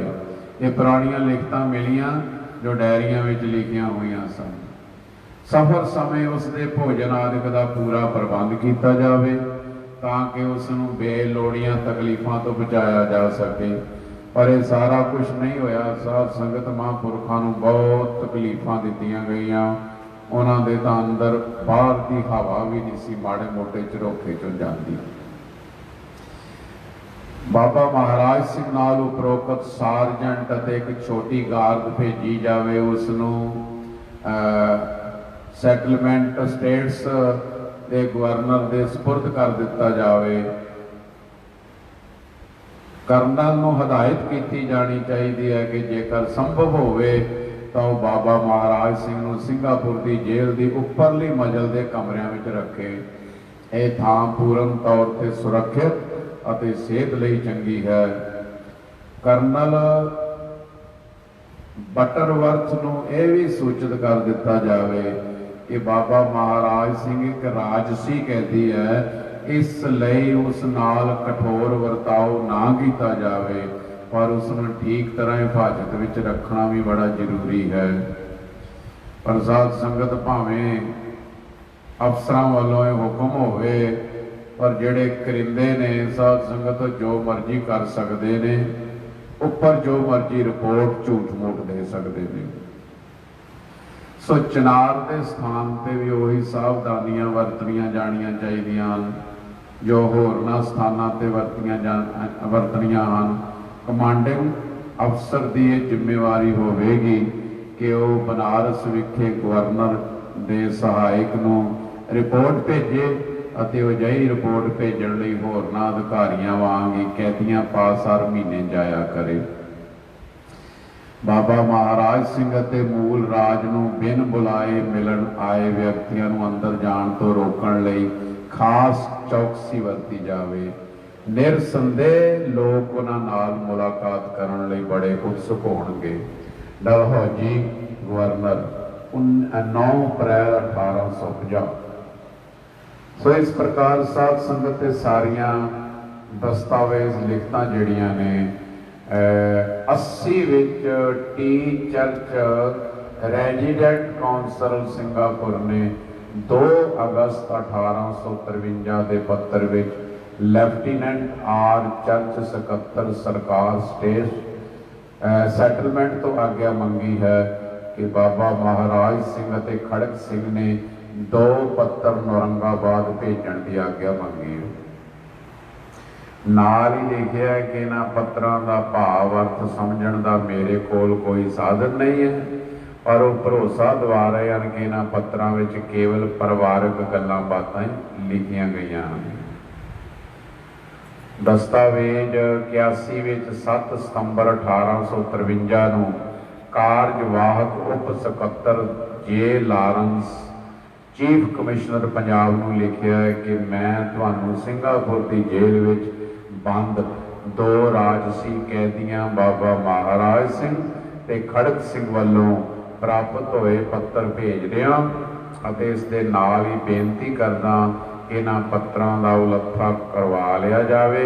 ਇਹ ਪੁਰਾਣੀਆਂ ਲਿਖਤਾਂ ਮਿਲੀਆਂ ਜੋ ਡਾਇਰੀਆਂ ਵਿੱਚ ਲਿਖੀਆਂ ਹੋਈਆਂ ਸਨ। ਸਫ਼ਰ ਸਮੇਂ ਉਸ ਦੇ ਭੋਜਨ ਆਦਿਕ ਦਾ ਪੂਰਾ ਪ੍ਰਬੰਧ ਕੀਤਾ ਜਾਵੇ ਤਾਂ ਕਿ ਉਸ ਨੂੰ ਬੇਲੋੜੀਆਂ ਤਕਲੀਫਾਂ ਤੋਂ ਬਚਾਇਆ ਜਾ ਸਕੇ। ਪਰ ਇਹ ਸਾਰਾ ਕੁਝ ਨਹੀਂ ਹੋਇਆ। ਸਾਧ ਸੰਗਤ ਮਹਾਂਪੁਰਖਾਂ ਨੂੰ ਬਹੁਤ ਤਕਲੀਫਾਂ ਦਿੱਤੀਆਂ ਗਈਆਂ। ਉਹਨਾਂ ਦੇ ਤਾਂ ਅੰਦਰ ਬਾਹਰ ਦੀ ਹਵਾ ਵੀ ਨਹੀਂ ਸੀ ਮਾੜੇ ਮੋਟੇ ਝਰੋਖੇ ਚੋਂ ਜਾਂਦੀ। ਬਾਬਾ ਮਹਾਰਾਜ ਸਿੰਘ ਨਾਲ ਉਪਰੋਕਤ ਸਾਰਜੈਂਟ ਅਤੇ ਇੱਕ ਛੋਟੀ ਗਾਰਡ ਭੇਜੀ ਜਾਵੇ। ਉਸ ਨੂੰ ਸੈਟਲਮੈਂਟ ਸਟੇਟਸ ਦੇ ਗਵਰਨਰ ਦੇ ਸਪੁਰਦ ਕਰ ਦਿੱਤਾ ਜਾਵੇ। ਕਰਨਲ ਨੂੰ ਹਦਾਇਤ ਕੀਤੀ ਜਾਣੀ ਚਾਹੀਦੀ ਹੈ ਕਿ ਜੇਕਰ ਸੰਭਵ ਹੋਵੇ ਤਾਂ ਉਹ ਬਾਬਾ ਮਹਾਰਾਜ ਸਿੰਘ ਨੂੰ ਸਿੰਗਾਪੁਰ ਦੀ ਜੇਲ੍ਹ ਦੀ ਉੱਪਰਲੀ ਮੰਜ਼ਲ ਦੇ ਕਮਰਿਆਂ ਵਿੱਚ ਰੱਖੇ। ਇਹ ਥਾਂ ਪੂਰਨ ਤੌਰ ਤੇ ਸੁਰੱਖਿਅਤ ਅਤੇ ਸਿਹਤ ਲਈ ਚੰਗੀ ਹੈ। ਕਰਨਲ ਬਟਰਵਰਥ ਨੂੰ ਇਹ ਵੀ ਸੂਚਿਤ ਕਰ ਦਿੱਤਾ ਜਾਵੇ कि बाबा महाराज सिंह एक राजसी कहती है, इस ਲਈ ਉਸ ਨਾਲ कठोर ਵਰਤਾਓ ना ਕੀਤਾ ਜਾਵੇ, पर उसनूं ठीक तरह हिफाजत विच रखना भी बड़ा जरूरी है। पर साध संगत भावें अफसरां वालों ये हुक्म होवे, पर जिहड़े करिंदे ने साध संगत जो मर्जी कर सकते ने, उपर जो मर्जी रिपोर्ट झूठ मूठ दे सकते ने। सो चनार के स्थान पर भी उही सावधानियां वरतनियां जानियां चाहिदियां हन जो होरना स्थानां ते वरतनियां हन। कमांडिंग अफसर की यह जिम्मेवारी होगी कि वह बनारस विखे गवर्नर के सहायक नूं रिपोर्ट भेजे ਅਤੇ ਅਜਿਹੀ रिपोर्ट भेजण लई होरना अधिकारियों वांग ही कैदियां पास हर महीने जाया करे। बाबा महाराज सिंह ਅਤੇ मूल राज नूं बिन बुलाए मिलन आए व्यक्तियों नूं अंदर जाण तो रोकण लई खास चौकसी वरती जावे। निरसंदेह लोग उन्हां नाल मुलाकात करन लई बड़े उत्सुक होणगे। डलहौजी गवर्नर 9 अप्रैल 1850। सो इस प्रकार साध संगत ते सारियां दस्तावेज लिखतां जिहड़ियां ने 80 विच टी चर्च रेजिडेंट कौंसल सिंगापुर ने 2 अगस्त 1853 के पत्र विच ਲੈਫਟੀਨੈਂਟ आर चर्च ਸਕੱਤਰ सरकार स्टेट सैटलमेंट तो आग्या मंगी है कि बाबा महाराज सिंह ਅਤੇ खड़क सिंह ने 2 पत्र औरंगाबाद भेजण की आग्या मंगी। नाल ही लिखिया है कि इन्हां पत्रां दा भाव अर्थ समझण दा मेरे कोल कोई साधन नहीं है, पर वो भरोसा दवा रहे हैं कि इन्हां पत्रां विच केवल परिवारक गल्लां बातां लिखियां गईयां हन। दस्तावेज 81 विच 7 सितंबर 1853 नूं कार्यवाहक उप सकੱਤਰ जे लारेंस चीफ कमिश्नर पंजाब नूं लिखिया है कि मैं तुहानूं सिंगापुर की जेल विच बंद 2 राजसी कैदियां बाबा महाराज सिंह ते खड़क सिंह वालों प्राप्त होए पत्र भेज रहा ਅਤੇ इस दे नाल ही बेनती करदा इन्हां पत्रां दा उलੱਥਾ करवा लिया जाए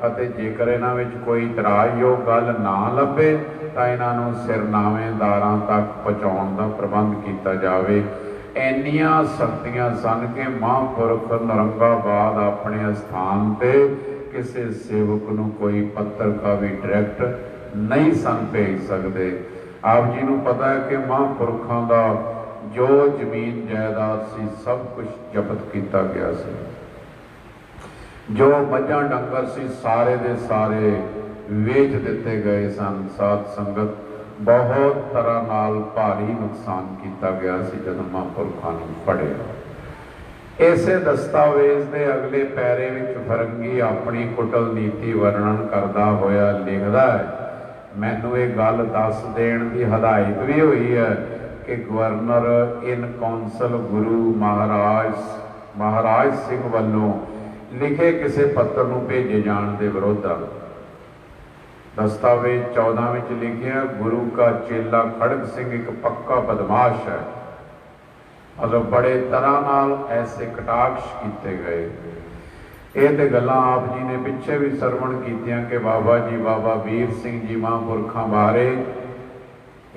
ਅਤੇ जेकर इन्हां विच कोई इतराज़योग गल ना लभे तां इन्हां नूं सिरनावेदारां तक पहुँचाउण दा प्रबंध किया जाए। ਇੰਨੀਆਂ सख्तियां सन कि महापुरख औरंगाबाद अपने स्थान ते किसी सेवक नूं कोई पत्र का भी डायरैक्ट नहीं सन भेज सकते। आप जी नूं पता है कि महापुरखों का जो जमीन जायदाद सी सब कुछ जब्त किया गया सी। जो मझां डंगर सी सारे दे सारे वेच दिते गए सन। साध संगत बहुत तरह नाल भारी नुकसान किया गया सी जदों महापुरखों नूं फड़िया। इसे दस्तावेज के अगले पैरे विच फरंगी अपनी कुटल नीति वर्णन करदा होया लिखदा है, मैनूं ये गल दस देण दी हदायत भी हुई है कि गवर्नर इन कौंसल गुरु महाराज सिंह वालों लिखे किसी पत्र नूं भेजे जाण दे विरोध। दस्तावेज 14 विच लिखिया, गुरु का चेला खड़क सिंह एक पक्का बदमाश है। मतलब बड़े तरह नाल ऐसे कटाक्ष किए गए। ये तो गल्लां आप जी ने पिछे भी सरवण कीतियां कि बाबा जी बाबा वीर सिंह जी महापुरखों बारे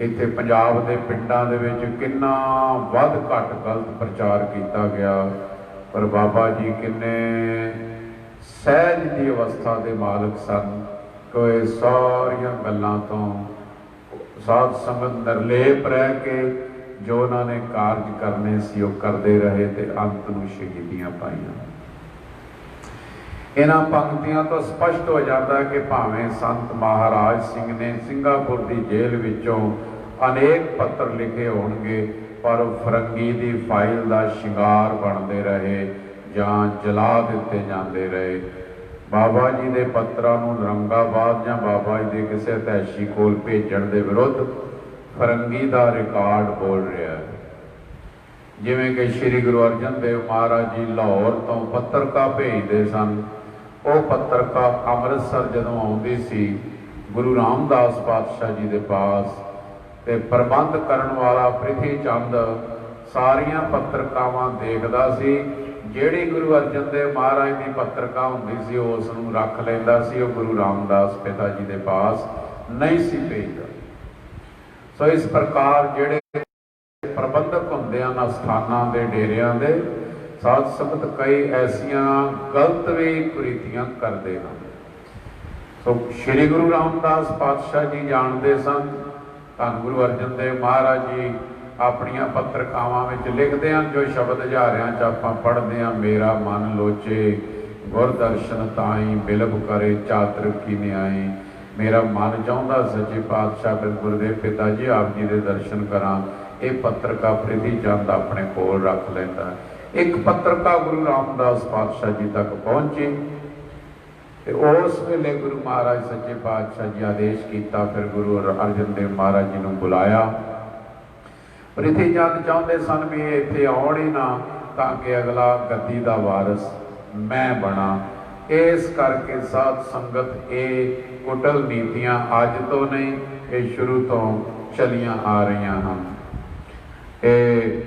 इत्थे पंजाब के पिंडां दे विच किन्ना वध घट गलत प्रचार किया गया। पर बाबा जी किन्ने सहज की अवस्था के मालक सन। कोई सारिया गल्लां तो साध संगत निर्लेप रह के जो उन्होंने कार्य करने सी वो करते रहे ते अंत नूं शहीदियां पाईयां। इन्हां पंक्तियां तो स्पष्ट हो जाता है कि भावें संत महाराज सिंह ने सिंगापुर की जेल विचों अनेक पत्र लिखे होणगे, पर फरंगी की फाइल का शिंगार बनते रहे जां जला दिते जाते रहे। बाबा जी के पत्रां नूं औरंगाबाद जां बाबा जी के किसी अतैशी कोल भेजण दे विरुद्ध फरंगी का रिकॉर्ड बोल रहा है। जिवें कि श्री गुरु अर्जन देव महाराज जी लाहौर तो पत्रका भेजते सन। वो पत्रका अमृतसर जदों आउंदी सी गुरु रामदास पातशाह जी के पास, ते प्रबंध करन वाला प्रिथी चंद ਸਾਰੀਆਂ ਪੱਤਰਕਾਵਾਂ ਦੇਖਦਾ ਸੀ। ਜਿਹੜੀ ਗੁਰੂ ਅਰਜਨ ਦੇਵ ਮਹਾਰਾਜ ਦੀ ਪੱਤਰਕਾ ਹੁੰਦੀ ਸੀ ਉਸ ਨੂੰ ਰੱਖ ਲੈਂਦਾ ਸੀ, ਉਹ ਗੁਰੂ ਰਾਮਦਾਸ ਪਿਤਾ ਜੀ ਦੇ ਪਾਸ ਨਹੀਂ ਸੀ ਭੇਜਦਾ। ਸੋ ਇਸ ਪ੍ਰਕਾਰ ਜਿਹੜੇ ਪ੍ਰਬੰਧਕ ਹੁੰਦੇ ਹਨ ਅਸਥਾਨਾਂ ਦੇ, ਡੇਰਿਆਂ ਦੇ, ਸਾਧ ਸੰਗਤ ਕਈ ਐਸੀਆਂ ਗਲਤ ਵੀ ਕੁਰੀਤੀਆਂ ਕਰਦੇ ਹਨ। ਸੋ ਸ਼੍ਰੀ ਗੁਰੂ ਰਾਮਦਾਸ ਪਾਤਸ਼ਾਹ ਜੀ ਜਾਣਦੇ ਸਨ। ਧੰਨ ਗੁਰੂ ਅਰਜਨ ਦੇਵ ਮਹਾਰਾਜ ਜੀ ਆਪਣੀਆਂ ਪੱਤਰਕਾਵਾਂ ਵਿੱਚ ਲਿਖਦੇ ਹਨ, ਜੋ ਸ਼ਬਦ ਹਜ਼ਾਰਿਆਂ 'ਚ ਆਪਾਂ ਪੜ੍ਹਦੇ ਹਾਂ, ਮੇਰਾ ਮਨ ਲੋਚੇ ਗੁਰ ਦਰਸ਼ਨ ਤਾਈ, ਬਿਲਬ ਕਰੇ ਚਾਤਰ ਕੀ ਨਿਆਈ। ਮੇਰਾ ਮਨ ਚਾਹੁੰਦਾ ਸੱਚੇ ਪਾਤਸ਼ਾਹ ਗੁਰਦੇਵ ਪਿਤਾ ਜੀ ਆਪ ਜੀ ਦੇ ਦਰਸ਼ਨ ਕਰਾਂ। ਇਹ ਪੱਤਰਕਾ ਪ੍ਰਿਥੀ ਚੰਦ ਆਪਣੇ ਕੋਲ ਰੱਖ ਲੈਂਦਾ। ਇੱਕ ਪੱਤਰਕਾ ਗੁਰੂ ਰਾਮਦਾਸ ਪਾਤਸ਼ਾਹ ਜੀ ਤੱਕ ਪਹੁੰਚੀ ਤੇ ਉਸ ਵੇਲੇ ਗੁਰੂ ਮਹਾਰਾਜ ਸੱਚੇ ਪਾਤਸ਼ਾਹ ਜੀ ਆਦੇਸ਼ ਕੀਤਾ, ਫਿਰ ਗੁਰੂ ਅਰਜਨ ਦੇਵ ਮਹਾਰਾਜ ਜੀ ਨੂੰ ਬੁਲਾਇਆ। ਪ੍ਰਿਥੀ ਚੰਦ ਚਾਹੁੰਦੇ ਸਨ ਵੀ ਇਹ ਇੱਥੇ ਆਉਣ ਹੀ ਨਾ, ਤਾਂ ਕਿ ਅਗਲਾ ਗੱਦੀ ਦਾ ਵਾਰਿਸ ਮੈਂ ਬਣਾ। ਇਸ ਕਰਕੇ ਸਾਧ ਸੰਗਤ ਇਹ ਕੁਟਲ ਨੀਤੀਆਂ ਅੱਜ ਤੋਂ ਨਹੀਂ, ਇਹ ਸ਼ੁਰੂ ਤੋਂ ਚਲੀਆਂ ਆ ਰਹੀਆਂ ਹਨ। ਇਹ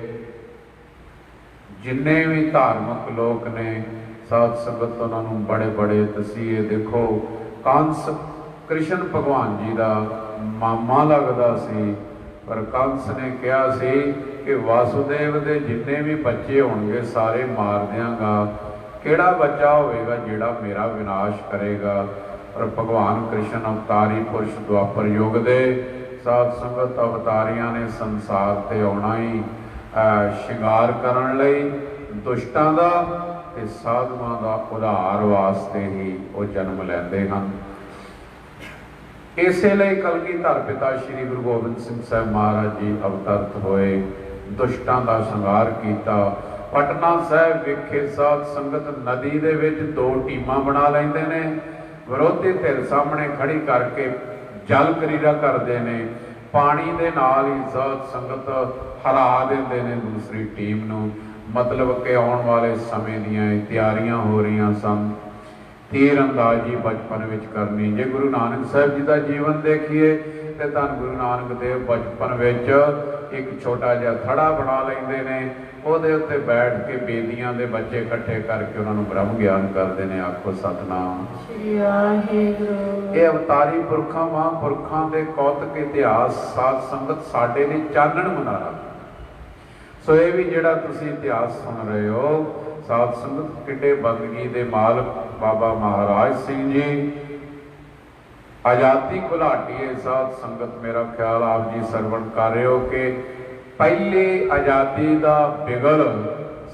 ਜਿੰਨੇ ਵੀ ਧਾਰਮਿਕ ਲੋਕ ਨੇ ਸਾਧ ਸੰਗਤ ਉਹਨਾਂ ਨੂੰ ਬੜੇ ਬੜੇ ਤਸੀਹੇ, ਦੇਖੋ ਕੰਸ ਕ੍ਰਿਸ਼ਨ ਭਗਵਾਨ ਜੀ ਦਾ ਮਾਮਾ ਲੱਗਦਾ ਸੀ, ਪਰ ਕੰਸ ਨੇ ਕਿਹਾ ਸੀ ਕਿ ਵਾਸੁਦੇਵ ਦੇ ਜਿੰਨੇ ਵੀ ਬੱਚੇ ਹੋਣਗੇ ਸਾਰੇ ਮਾਰ ਦਿਆਂਗਾ, ਕਿਹੜਾ ਬੱਚਾ ਹੋਵੇਗਾ ਜਿਹੜਾ ਮੇਰਾ ਵਿਨਾਸ਼ ਕਰੇਗਾ। ਪਰ ਭਗਵਾਨ ਕ੍ਰਿਸ਼ਨ ਅਵਤਾਰੀ ਪੁਰਸ਼ ਦੁਆਪਰ ਯੁੱਗ ਦੇ ਸਾਧ ਸੰਗਤ ਅਵਤਾਰੀਆਂ ਨੇ ਸੰਸਾਰ ਤੇ ਆਉਣਾ ਹੀ ਸ਼ਿੰਗਾਰ ਕਰਨ ਲਈ, ਦੁਸ਼ਟਾਂ ਦਾ ਤੇ ਸਾਧੂਆਂ ਦਾ ਉਧਾਰ ਵਾਸਤੇ ਹੀ ਉਹ ਜਨਮ ਲੈਂਦੇ ਹਨ। ਇਸੇ ਲਈ ਕਲਗੀਧਰ ਪਿਤਾ ਸ਼੍ਰੀ ਗੁਰੂ ਗੋਬਿੰਦ ਸਿੰਘ ਸਾਹਿਬ ਮਹਾਰਾਜ ਜੀ ਅਵਤਰਤ ਹੋਏ, ਦੁਸ਼ਟਾਂ ਦਾ ਸੰਘਾਰ ਕੀਤਾ। ਪਟਨਾ ਸਾਹਿਬ ਵਿਖੇ ਸਾਧ ਸੰਗਤ ਨਦੀ ਦੇ ਵਿੱਚ ਦੋ ਟੀਮਾਂ ਬਣਾ ਲੈਂਦੇ ਨੇ, ਵਿਰੋਧੀ ਧਿਰ ਸਾਹਮਣੇ ਖੜੀ ਕਰਕੇ ਜਲ ਕਰੀੜਾ ਕਰਦੇ ਨੇ। ਪਾਣੀ ਦੇ ਨਾਲ ਹੀ ਸਾਧ ਸੰਗਤ ਹਰਾ ਦਿੰਦੇ ਨੇ ਦੂਸਰੀ ਟੀਮ ਨੂੰ। ਮਤਲਬ ਕਿ ਆਉਣ ਵਾਲੇ ਸਮੇਂ ਦੀਆਂ ਤਿਆਰੀਆਂ ਹੋ ਰਹੀਆਂ ਸਨ। ਤੀਰ ਅੰਦਾਜ਼ੀ ਬਚਪਨ ਵਿੱਚ ਕਰਨੀ। ਜੇ ਗੁਰੂ ਨਾਨਕ ਸਾਹਿਬ ਜੀ ਦਾ ਜੀਵਨ ਦੇਖੀਏ ਤੇ ਧੰਨ ਗੁਰੂ ਨਾਨਕ ਦੇਵ ਬਚਪਨ ਵਿੱਚ ਇੱਕ ਛੋਟਾ ਜਿਹਾ ਥੜਾ ਬਣਾ ਲੈਂਦੇ ਨੇ, ਉਹਦੇ ਉੱਤੇ ਬੈਠ ਕੇ ਬੇਦੀਆਂ ਦੇ ਬੱਚੇ ਇਕੱਠੇ ਕਰਕੇ ਉਹਨਾਂ ਨੂੰ ਬ੍ਰਹਮ ਗਿਆਨ ਕਰਦੇ ਨੇ। ਆਖੋ ਸਤਿਨਾਮ ਸ੍ਰੀ ਵਾਹਿਗੁਰੂ। ਇਹ ਅਵਤਾਰੀ ਪੁਰਖਾਂ ਮਹਾਂਪੁਰਖਾਂ ਦੇ ਕੌਤਕ ਇਤਿਹਾਸ ਸਾਧ ਸੰਗਤ ਸਾਡੇ ਲਈ ਚਾਨਣ ਮੁਨਾਰਾ। ਸੋ ਇਹ ਵੀ ਜਿਹੜਾ ਤੁਸੀਂ ਇਤਿਹਾਸ ਸੁਣ ਰਹੇ ਹੋ, ਸਾਧ ਸੰਗਤ ਕਿੱਡੇ ਬੰਦਗੀ ਦੇ ਮਾਲਕ ਬਾਬਾ ਮਹਾਰਾਜ ਸਿੰਘ ਜੀ ਆਜ਼ਾਦੀ ਘੁਲਾਟੀਏ। ਸਾਧ ਸੰਗਤ ਮੇਰਾ ਖਿਆਲ ਆਪ ਜੀ ਸਰਵਣ ਕਰ ਰਹੇ ਹੋ ਕਿ ਪਹਿਲੀ ਆਜ਼ਾਦੀ ਦਾ ਬਿਗਲ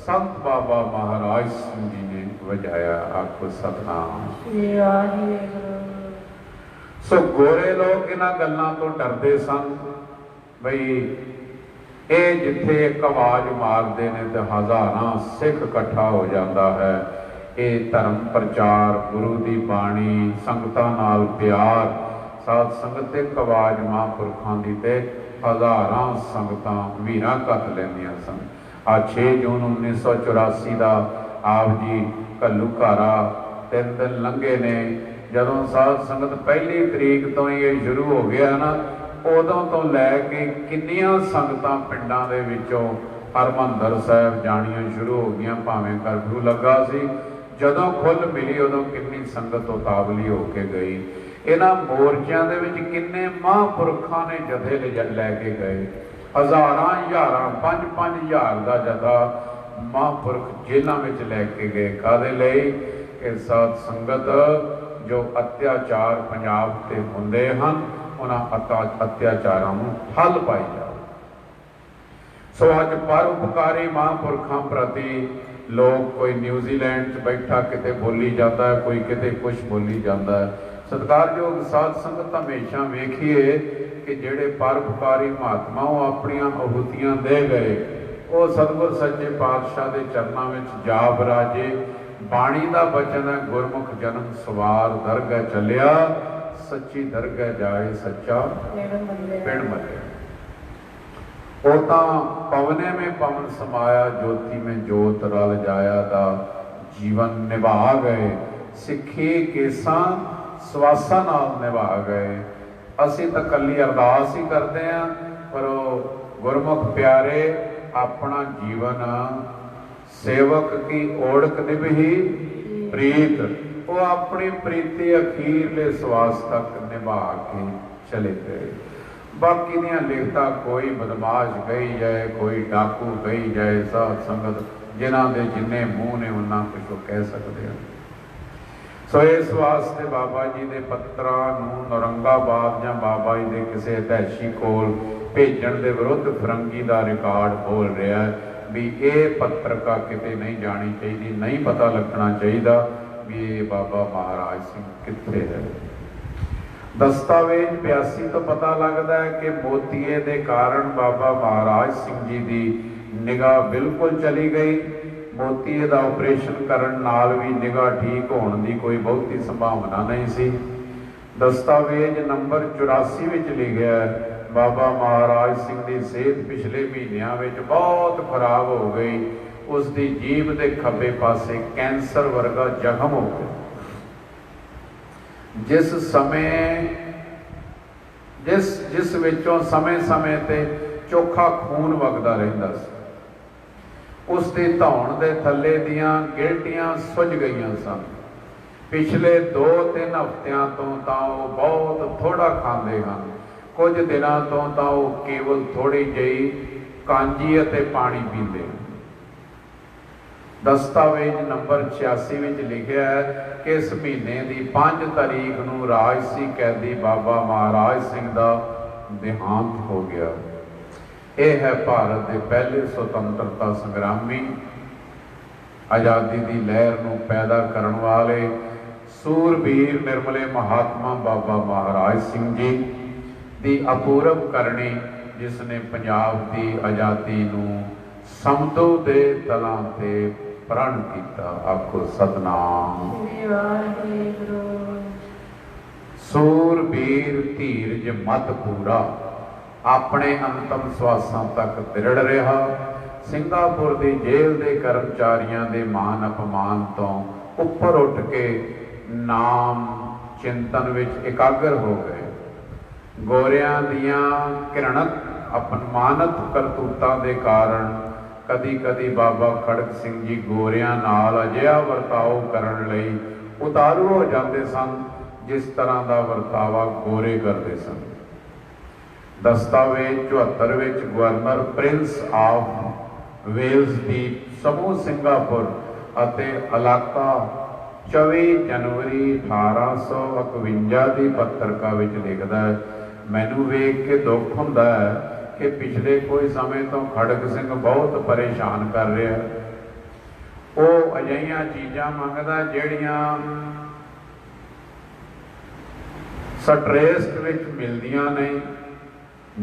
ਸੰਤ ਬਾਬਾ ਮਹਾਰਾਜ ਸਿੰਘ ਜੀ ਨੇ ਵਜਾਇਆ। ਆਖੋ ਸਤਿਨਾਮ ਸ੍ਰੀ ਵਾਹਿਗੁਰੂ। ਸੋ ਗੋਰੇ ਲੋਕ ਇਹਨਾਂ ਗੱਲਾਂ ਤੋਂ ਡਰਦੇ ਸਨ ਬਈ ਇਹ ਜਿੱਥੇ ਇੱਕ ਆਵਾਜ਼ ਮਾਰਦੇ ਨੇ ਤੇ ਹਜ਼ਾਰਾਂ ਸਿੱਖ ਇਕੱਠਾ ਹੋ ਜਾਂਦਾ ਹੈ। ਇਹ ਧਰਮ ਪ੍ਰਚਾਰ, ਗੁਰੂ ਦੀ ਬਾਣੀ, ਸੰਗਤਾਂ ਨਾਲ ਪਿਆਰ, ਸਾਧ ਸੰਗਤ ਇੱਕ ਆਵਾਜ਼ ਮਹਾਂਪੁਰਖਾਂ ਦੀ ਤੇ ਹਜ਼ਾਰਾਂ ਸੰਗਤਾਂ ਵੀਰਾਂ ਕੱਤ ਲੈਂਦੀਆਂ ਸਨ। ਆ 6 ਜੂਨ 1984 ਦਾ ਆਪ ਜੀ ਘੱਲੂਘਾਰਾ 3 ਦਿਨ ਲੰਘੇ ਨੇ। ਜਦੋਂ ਸਾਧ ਸੰਗਤ ਪਹਿਲੀ ਤਰੀਕ ਤੋਂ ਹੀ ਇਹ ਸ਼ੁਰੂ ਹੋ ਗਿਆ ਨਾ, ਉਦੋਂ ਤੋਂ ਲੈ ਕੇ ਕਿੰਨੀਆਂ ਸੰਗਤਾਂ ਪਿੰਡਾਂ ਦੇ ਵਿੱਚੋਂ ਹਰਿਮੰਦਰ ਸਾਹਿਬ ਜਾਣੀਆਂ ਸ਼ੁਰੂ ਹੋ ਗਈਆਂ। ਭਾਵੇਂ ਕਰਫਿਊ ਲੱਗਾ ਸੀ, ਜਦੋਂ ਖੁੱਲ੍ਹ ਮਿਲੀ ਉਦੋਂ ਕਿੰਨੀ ਸੰਗਤ ਉਤਾਵਲੀ ਹੋ ਕੇ ਗਈ। ਇਹਨਾਂ ਮੋਰਚਿਆਂ ਦੇ ਵਿੱਚ ਕਿੰਨੇ ਮਹਾਂਪੁਰਖਾਂ ਨੇ ਜਥੇ ਲੈ ਕੇ ਗਏ। ਹਜ਼ਾਰਾਂ ਹਜ਼ਾਰਾਂ 5-5 ਹਜ਼ਾਰ ਦਾ ਜਥਾ ਮਹਾਂਪੁਰਖ ਜੇਲ੍ਹਾਂ ਵਿੱਚ ਲੈ ਕੇ ਗਏ। ਕਾਹਦੇ ਲਈ? ਕਿ ਸਾਧ ਸੰਗਤ ਜੋ ਅਤਿਆਚਾਰ ਪੰਜਾਬ ਤੇ ਹੁੰਦੇ ਹਨ, ਉਹਨਾਂ ਅਤਿਆਚਾਰਾਂ ਨੂੰ ਠੱਲ ਪਾਈ ਜਾਵੇ। ਸੋ ਅੱਜ ਪਰਉਪਕਾਰੀ ਮਹਾਂਪੁਰਖਾਂ ਪ੍ਰਤੀ ਲੋਕ, ਕੋਈ ਨਿਊਜ਼ੀਲੈਂਡ 'ਚ ਬੈਠਾ ਕਿਤੇ ਬੋਲੀ ਜਾਂਦਾ ਹੈ, ਕੋਈ ਕਿਤੇ ਕੁਛ ਬੋਲੀ ਜਾਂਦਾ ਹੈ। ਸਤਿਕਾਰਯੋਗ ਸਾਧ ਸੰਗਤ ਹਮੇਸ਼ਾ ਵੇਖੀਏ ਕਿ ਜਿਹੜੇ ਪਰਉਪਕਾਰੀ ਮਹਾਤਮਾ ਉਹ ਆਪਣੀਆਂ ਆਹੂਤੀਆਂ ਦੇ ਗਏ, ਉਹ ਸਤਿਗੁਰ ਸੱਚੇ ਪਾਤਸ਼ਾਹ ਦੇ ਚਰਨਾਂ ਵਿੱਚ ਜਾ ਬਰਾਜੇ। ਬਾਣੀ ਦਾ ਬਚਨ ਹੈ, ਗੁਰਮੁਖ ਜਨਮ ਸਵਾਰ ਦਰਗਹਿ ਚੱਲਿਆ, ਸੱਚੀ ਦਰਗਹਿ ਜਾਏ ਸੱਚਾ ਪਿੰਡ ਮੱਲਿਆ। ਉਹ ਤਾਂ ਪਵਨੇ में पवन समाया, ज्योति में जोत रल जाया ਦਾ ਜੀਵਨ ਨਿਭਾ ਗਏ। ਸਿੱਖੀ ਕੇਸਾਂ ਸਵਾਸਾਂ ਨਾਲ ਨਿਭਾ ਗਏ। ਅਸੀਂ ਤਾਂ ਕੱਲੀ ਅਰਦਾਸ ਹੀ ਕਰਦੇ ਹਾਂ, ਪਰ ਉਹ ਗੁਰਮੁਖ ਪਿਆਰੇ अपना जीवन सेवक की ओढ़क निभही प्रीत, वो अपनी प्रीति अखीरले श्वास तक निभा के चले गए। बाकी दियां लिखतां कोई बदमाश कही जाए, कोई डाकू कही जाए, साध संगत जिन्हां दे जिन्ने मूँह ने उन्ना कुछ वो कह सकते हैं। सो इस वास्ते बाबा जी के पत्तरां नूं औरंगाबाद जां बाबा जी के किसी अधैशी कोल भेजण दे विरुद्ध फिरंगी का रिकॉर्ड बोल रहा है भी ये पत्रिका किते नहीं जानी चाहिए, नहीं पता लगना चाहिए भी ये बाबा महाराज सिंह कित्थे है। दस्तावेज 82 तो पता लगता है कि मोतीए के कारण बाबा महाराज सिंह जी की निगाह बिल्कुल चली गई। मोतीए का ऑपरेशन करन नाल भी निगाह ठीक होने की कोई बहुती संभावना नहीं सी। दस्तावेज नंबर 84 विच लिखिया है बाबा महाराज सिंह की सेहत पिछले महीनों में बहुत खराब हो गई। उसकी जीभ के खब्बे पासे कैंसर वर्गा जख्म हो गया। जिस समय जिस विचों समय समय ते चोखा खून वगदा रहिंदा सी, उसकी धौण के थले दियां गिल्टियां सुज गई सन। पिछले 2-3 हफ्तियां तो बहुत थोड़ा खाते हैं, कुछ दिनों तो केवल थोड़ी जी कांजी अते पानी पीते हैं। दस्तावेज नंबर 86 में लिखा है कि इस महीने की 5 तारीख को राजसी कैदी बाबा महाराज सिंह का देहांत हो गया। यह है भारत के पहले स्वतंत्रता संग्रामी, आज़ादी की लहर को पैदा करने वाले सूरबीर निर्मले महात्मा बाबा महाराज सिंह जी की अपूर्व करनी, जिसने पंजाब की आज़ादी को समतो के तलां ते प्रण किया। आखो सतनाम। सूरबीर धीरज मत पूरा, अपने अंतम श्वासां तक दृढ़ रहा। सिंगापुर की जेल के कर्मचारियों के मान अपमान तो उपर उठ के नाम चिंतन विच एकाग्र हो गए। गोरियां दियां घृणत अपमानत करतूतां दे कारण कदी कदी बाबा खड़क सिंह जी गोरियां नाल अजिहा वरताओ करन लई उतारू हो जाते सन, जिस तरह का वरतावा गोरे करते सन। दस्तावेज 74 which governor Prince of Wales की समूह सिंगापुर अते इलाका 24 जनवरी 1851 की पत्रिका विच लिखदा है, मैनू वेख के दुख हुंदा है कि पिछले कोई समय तो खड़क सिंह बहुत परेशान कर रहा है। वो अजिहियां चीज़ां मंगदा जिहड़ियां सट्रेस्ट विच मिलदियां नहीं,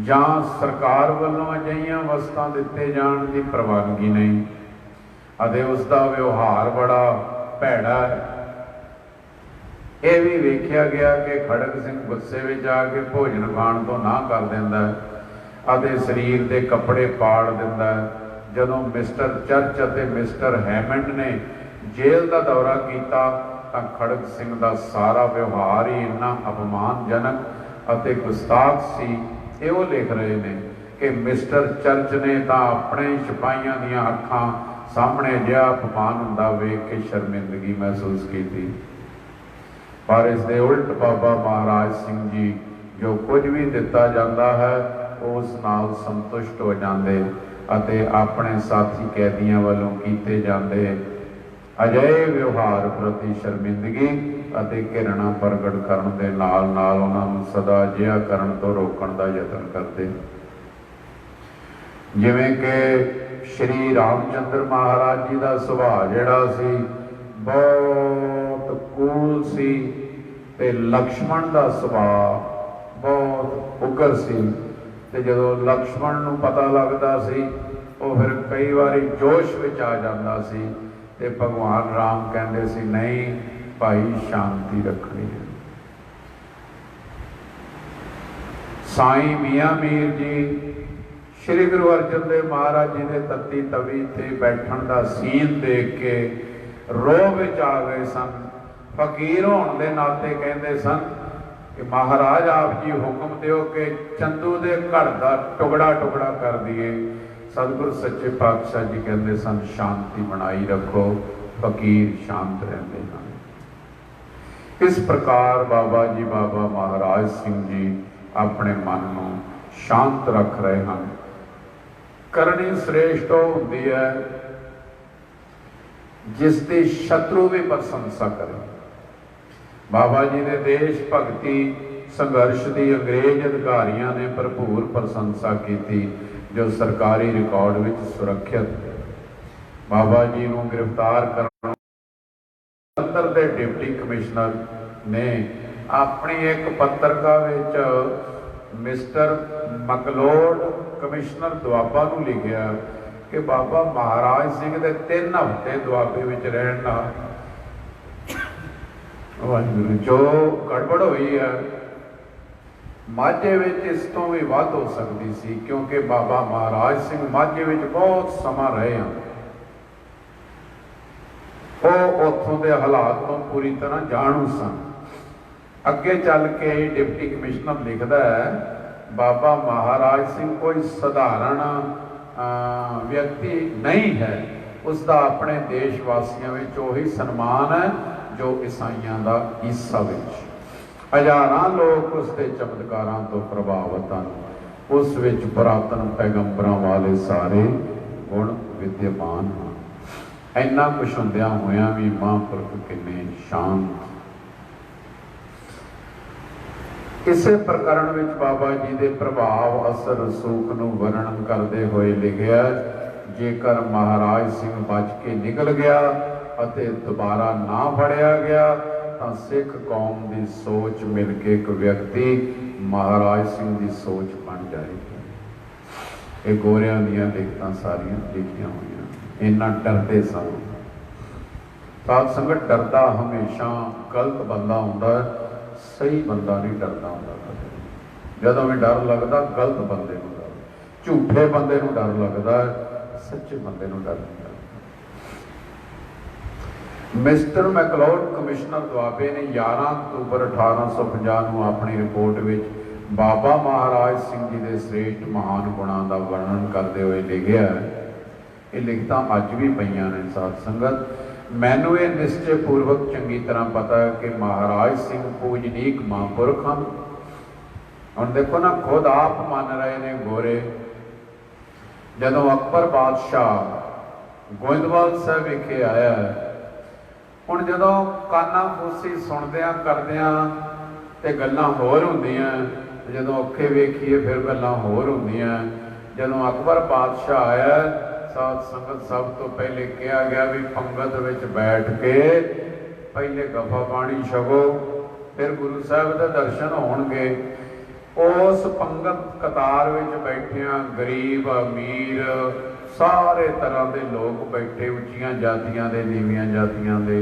जां सरकार वालों अजिहियां वस्तां दिते जाण की प्रवानगी नहीं, अते उसका व्यवहार बड़ा भैड़ा है। यह भी वेख्या गया कि खड़क सिंह गुस्से में आके भोजन खाण तो ना कर दिंदा है, शरीर के कपड़े पाड़ दिंदा है। जदों मिस्टर चर्च अते मिस्टर हैमंड ने जेल का दौरा किया तो खड़क सिंह का सारा व्यवहार ही इन्ना अपमानजनक अते गुस्ताख सी। ये वो लिख रहे हैं कि मिस्टर चर्च ने तो अपने सिपाहियों दीयां अखां सामने जिहा अपमान हुंदा वेख के शर्मिंदगी महसूस की थी। पर इस दे उल्ट बाबा महाराज सिंह जी जो कुछ भी दिता जाता है उस नाल संतुष्ट हो जाते अते अपने साथी कैदियों वालों कीते जाते अजिहे व्यवहार प्रति शर्मिंदगी अते घृणा प्रगट करन दे नाल नाल उन्हां नूं सदा अजिहा करन तो रोकण दा यतन करते। जिवें कि श्री रामचंद्र महाराज जी का सुभाव जिहड़ा सी बहुत कूल सी ते लक्ष्मण का सुभाव बहुत उग्र सी। ते जदों लक्ष्मण नूं पता लगदा सी वो फिर कई बारी जोश विच आ जांदा सी ते भगवान राम कहंदे सी नहीं भाई शांति रखनी है। साईं मियाँ मीर जी श्री गुरु अर्जन देव महाराज जी ने तत्ती तवी ते बैठण दा सीन देख के रोह विच आ गए सन। फकीर होने के नाते कहते सन कि महाराज आप जी हुक्म दो कि चंदू के घर का टुकड़ा टुकड़ा कर दिए। सतगुरु सच्चे पातशाह जी कहते सन शांति बनाई रखो, फकीर शांत रहते हैं। इस प्रकार बाबा जी बाबा महाराज सिंह जी अपने मन को शांत रख रहे हैं। करनी श्रेष्ठ होती है जिसकी शत्रु भी प्रशंसा करे। बाबा जी ने देश भगती संघर्ष की अंग्रेज अधिकारियों ने भरपूर प्रशंसा की थी, जो सरकारी रिकॉर्ड में सुरक्षित। बाबा जी को गिरफ्तार करने जलंधर के डिप्टी कमिश्नर ने अपनी एक पत्रिका में मिस्टर मकलोड कमिश्नर दुआबा को लिखा कि बाबा महाराज सिंह के 3 हफ्ते दुआबे में रहना जो गड़बड़ हुई है माझे में इस तो भी वध हो सकती सी, क्योंकि बाबा महाराज सिंह माझे में बहुत समा रहे हैं। वो उतों के हालात तो पूरी तरह जाणू सन। अगे चल के डिप्टी कमिश्नर लिखता है, बाबा महाराज सिंह कोई साधारण व्यक्ति नहीं है, उसका अपने देशवासियों में वही सन्मान है जो ईसाइयों का ईसा विच। हज़ारां लोग उसके चमत्कारों तो प्रभावित हैं। उस विच पुरातन पैगंबरों वाले सारे गुण विद्यमान हैं। इन्ना कुछ होंदियां होया भी महापुरख किन्ने शांत। इसे प्रकरण में बाबा जी के प्रभाव असर सूख नूं वर्णन करते हुए लिखिया, जेकर महाराज सिंह बच के निकल गया अते दोबारा ना फड़िया गया तो सिख कौम की सोच मिल के एक व्यक्ति महाराज सिंह की सोच बन जाएगी। ये गोरियां दियां लिखतां सारियां लिखियां हुई। इन्ना डरते सन। साध संगत डरदा हमेशा गलत बंदा हुंदा, सही बंदा नहीं डरदा हुंदा। जदों भी डर लगता गलत बंदे नूं डर, झूठे बंदे नूं डर लगता, सच्चे बंदे नूं डर नहीं लगता। मिस्टर मैकलोड कमिश्नर दुआबे ने 11 अक्तूबर 1850 को अपनी रिपोर्ट में बाबा महाराज सिंह जी के श्रेष्ठ महान गुणों का वर्णन करते हुए लिखा है। ये लिखता अज भी पईयां ने। साध संगत, मैनू ये निश्चय पूर्वक चंगी तरह पता है कि महाराज सिंह पूजनीक महापुरख हैं। हम देखो ना, खुद आप मान रहे ने गोरे। जदों अकबर बादशाह गोइंदवाल साहब विखे आया, हुण जदों काना फूसी सुनदियां करदियां ते गल्लां होर हुंदियां, जदों अखे वेखीए फिर गल्लां होर हुंदियां। जदों अकबर बादशाह आया, साध संगत सब तो पहले कहा गया भी पंगत विच बैठ के पहले गफा पानी छको, फिर गुरु साहब के दर्शन होणगे। उस पंगत कतार विच बैठिया गरीब अमीर सारे तरह के लोग बैठे, उच्चियां जातियां दे नीवियां जातियां दे।